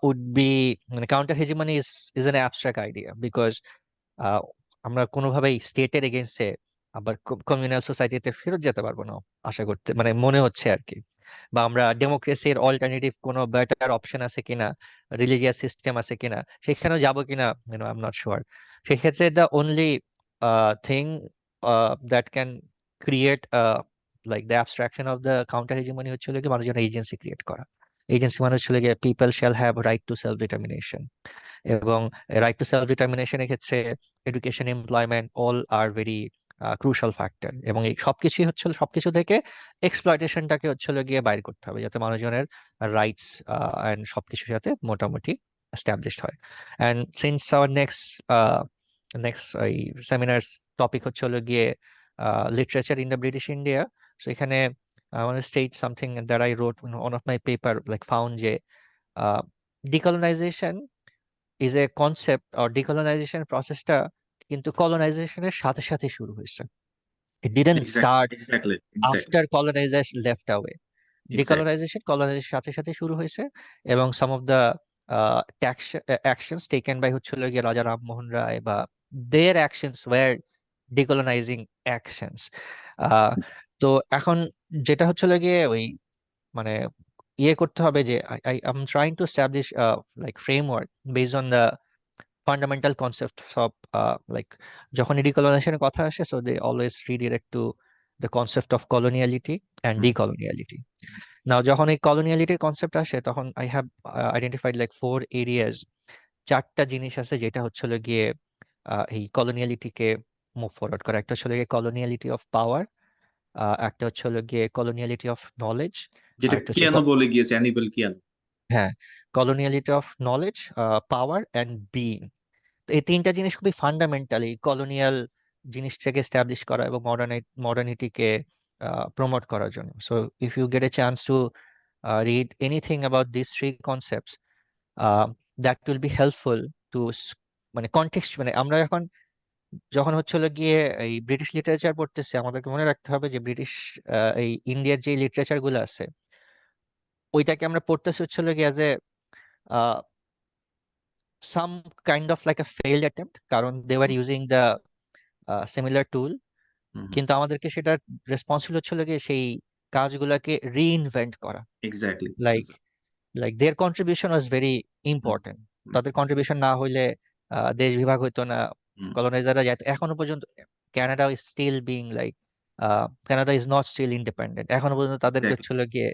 would be, মানে counter hegemony is an abstract idea because আহ, আমরা কোনোভাবেই স্টেটের এগেনস্টে আবার কমিউনাল সোসাইটিতে ফেরত যেতে পারবো না আশা করতে, মানে মনে হচ্ছে আর কি। বা আমরা ডেমোক্রেসির অল্টারনেটিভ কোনো বেটার অপশন আছে কিনা, রিলিজিয়াস সিস্টেম আছে কিনা, সেখানেও যাবো কিনা, আই এম নট শিওর। সেক্ষেত্রে the only thing that can create like the abstraction of the counter hegemony হচ্ছে কি মানুষজন এজেন্সি ক্রিয়েট করা। এজেন্সি মানে হচ্ছে গিয়ে people shall have right two self determination, এবং রাইট টু সেলফ ডিটারমিনেশনের ক্ষেত্রে education, employment all are very crucial factor. এবং এই সবকিছুই হচ্ছে, সবকিছু থেকে এক্সপ্লয়টেশনটাকে হচ্ছে গিয়ে বাইর করতে হবে যাতে মানুষজনের রাইটস অ্যান্ড সবকিছুর সাথে মোটামুটি এস্টাবলিশড হয়। অ্যান্ড সিন্স আওয়ার নেক্সট এই সেমিনার টপিক হচ্ছে গিয়ে literature in the British India, so এখানে I want to state something that I wrote in one of my paper, like found যে decolonization is a concept, or decolonization প্রসেসটা কিন্তু কলোনাইজেশনের সাথে সাথে শুরু হয়েছে। It didn't exactly, start exactly, exactly, after colonization left away. Exactly. Decolonization colonization সাথে সাথে শুরু হয়েছে, এবং some of the actions taken by হচ্ছে হলো গিয়ে রাজা রামমোহন রায়, বা their actions were decolonizing actions. আহ, তো এখন যেটা হচ্ছে হলো গিয়ে ওই মানে ইয়ে করতে হবে যে I'm trying to establish like framework based on the fundamental concepts of like যখন decolonization কথা আসে, so they always redirect to the concept of coloniality and decoloniality. Now যখন এই coloniality concept আসে তখন I have identified like 4 areas, 4টা জিনিস আছে যেটা হচ্ছে হলো গিয়ে এই coloniality কে মুভ ফরওয়ার্ড করে। একটা হচ্ছে হলো গিয়ে coloniality of power, একটা হচ্ছে হলো গিয়ে coloniality of knowledge, আর যেটা একটা হচ্ছে কিয়ানো বলে গিয়েছে, অ্যানিবেল কিয়ানো। হ্যাঁ, coloniality of knowledge, power and being। তো এই 3টা জিনিস খুবই ফান্ডামেন্টালি কলোনিয়াল জিনিসটাকে এস্টাবলিশ করা এবং মডার্নিটিকে প্রমোট করার জন্য। So if you get a chance to read anything about this 3 concepts, that will be helpful to মানে কনটেক্সট, মানে আমরা এখন যখন হচ্ছে হলো গিয়ে এই ব্রিটিশ লিটারেচার পড়তেছি আমাদেরকে মনে রাখতে হবে যে ব্রিটিশ এই ইন্ডিয়ার যে লিটারেচার গুলো আছে ওইটাকে আমরা পড়তেছি হচ্ছে হলো গিয়ে as a some kind of like a failed attempt, কারণ they were using the similar tool, কিন্তু আমাদেরকে সেটার রেসপন্সিবল ছিল গিয়ে সেই কাজগুলোকে রিইনভেন্ট করা। Exactly. Like there contribution was very important. তাদের কন্ট্রিবিউশন না হইলে দেশ বিভাগ হইতো না, কলোনাইজাররা যেত। এখনো পর্যন্ত Canada is still being like, Canada is not still independent, এখনো পর্যন্ত তাদেরকে হচ্ছিল গিয়ে।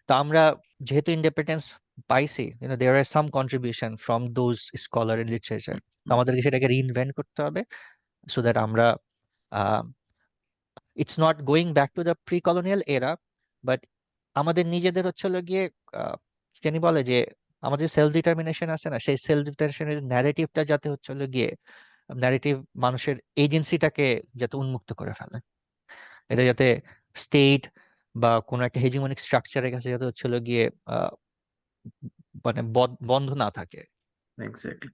তো আমরা যেহেতু ইন্ডিপেন্ডেন্স পাইছি, there are some contribution from those scholar in literature, তো আমাদেরকে সেটাকে রিইনভেন্ট করতে হবে সো দ্যাট আমরা it's not going back to the pre colonial era, but আমাদের নিজেদের হচ্ছিল গিয়ে জানি বলে যে আমাদের সেলফ ডিটারমিনেশন আছে না, সেই সেলফ ডিটারমিনেশনের ন্যারেটিভটা যাতে হচ্ছিল গিয়ে ন্যারেটিভ মানুষের এজেন্সিটাকে যাতে উন্মুক্ত করে ফেলে, এটা যাতে স্টেট বা কোনো একটা হেজিমনিক স্ট্রাকচারের কাছে যাতে হচ্ছিল গিয়ে মানে বন্ধ না থাকে। এক্স্যাক্টলি।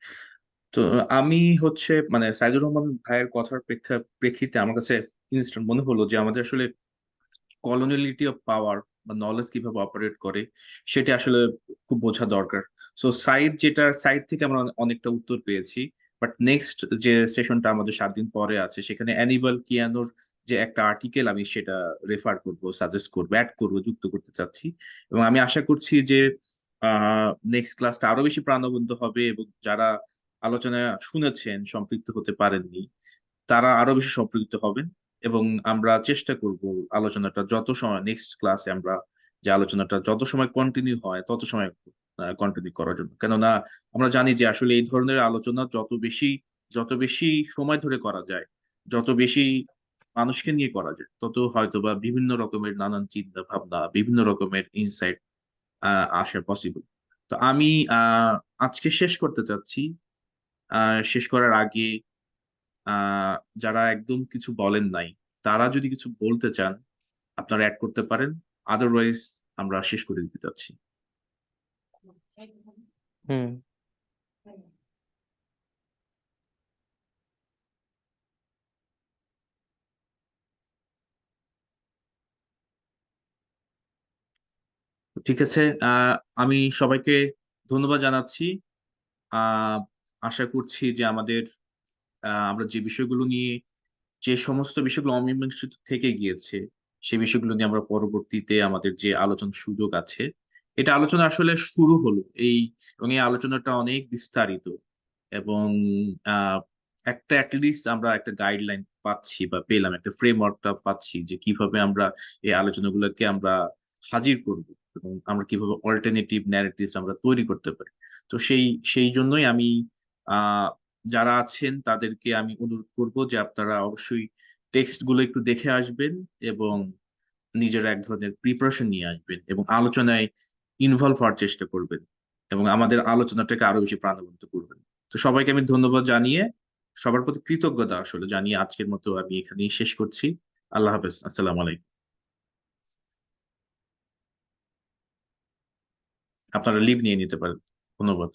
তো আমি হচ্ছে মানে সাইদুর রহমান ভাইয়ের কথার প্রেক্ষিতে আমার কাছে ইনস্ট্যান্ট মনে হলো যে আমাদের আসলে কলোনিয়ালিটি অফ পাওয়ার বা নলেজ কিভাবে অপারেট করে সেটা আসলে খুব বোঝা দরকার। সো সাইড থেকে আমরা অনেকটা উত্তর পেয়েছি, বাট নেক্সট যে সেশনটা আমাদের 7 দিন পরে আছে সেখানে অ্যানিবাল কিয়ানোর যে একটা আর্টিকেল আমি সেটা রেফার করব, সাজেস্ট করবো, অ্যাড করবো, যুক্ত করতে চাচ্ছি। এবং আমি আশা করছি যে নেক্সট ক্লাসটা আরো বেশি প্রাণবন্ত হবে এবং যারা আলোচনা শুনেছেন সম্পৃক্ত হতে পারেননি তারা আরো বেশি সম্পৃক্ত হবেন। এবং আমরা চেষ্টা করব আলোচনাটা যত সময় নেক্সট ক্লাসে আমরা যে আলোচনাটা যত সময় কন্টিনিউ হয় তত সময় কন্টিনিউ করার জন্য। কেননা আমরা জানি যে আসলে এই ধরনের আলোচনা যত বেশি সময় ধরে করা যায়, যত বেশি মানুষকে নিয়ে করা যায়, তত হয়তোবা বিভিন্ন রকমের নানান চিন্তা ভাবনা, বিভিন্ন রকমের ইনসাইট আসা পসিবল। তো আমি আজকে শেষ করতে চাচ্ছি। শেষ করার আগে আহ যারা একদম কিছু বলেন নাই তারা যদি কিছু বলতে চান আপনারা অ্যাড করতে পারেন, আদারওয়াইজ আমরা শেষ করে দিতে চাচ্ছি। হুম। ঠিক আছে। আমি সবাইকে ধন্যবাদ জানাচ্ছি। আহ আশা করছি যে আমরা যে বিষয়গুলো নিয়ে, যে সমস্ত বিষয়গুলো অমীমাংসিত থেকে গিয়েছে সেই বিষয়গুলো নিয়ে আমরা পরবর্তীতে আমাদের যে আলোচনার সুযোগ আছে, এটা আলোচনা আসলে শুরু হলো এবং এই আলোচনাটা অনেক বিস্তারিত এবং আহ একটা অ্যাটলিস্ট আমরা একটা গাইডলাইন পাচ্ছি বা পেলাম, একটা ফ্রেমওয়ার্কটা পাচ্ছি যে কিভাবে আমরা এই আলোচনাগুলোকে আমরা হাজির করব এবং আমরা কিভাবে অল্টারনেটিভ ন্যারেটিভস আমরা তৈরি করতে পারি। তো সেই জন্যই আমি আহ যারা আছেন তাদেরকে আমি অনুরোধ করব যে আপনারা অবশ্যই টেক্সট গুলো একটু দেখে আসবেন এবং নিজেরা এক ধরনের প্রিপারেশন নিয়ে আসবেন এবং আলোচনায় ইনভলভ হওয়ার চেষ্টা করবেন এবং আমাদের আলোচনাটাকে আরো বেশি প্রাণবন্ত করবেন। তো সবাইকে আমি ধন্যবাদ জানিয়ে, সবার প্রতি কৃতজ্ঞতা আসলে জানিয়ে আজকের মতো আমি এখানেই শেষ করছি। আল্লাহ হাফেজ, আসসালামু আলাইকুম। আপনারা লিভ নিয়ে নিতে পারেন। ধন্যবাদ।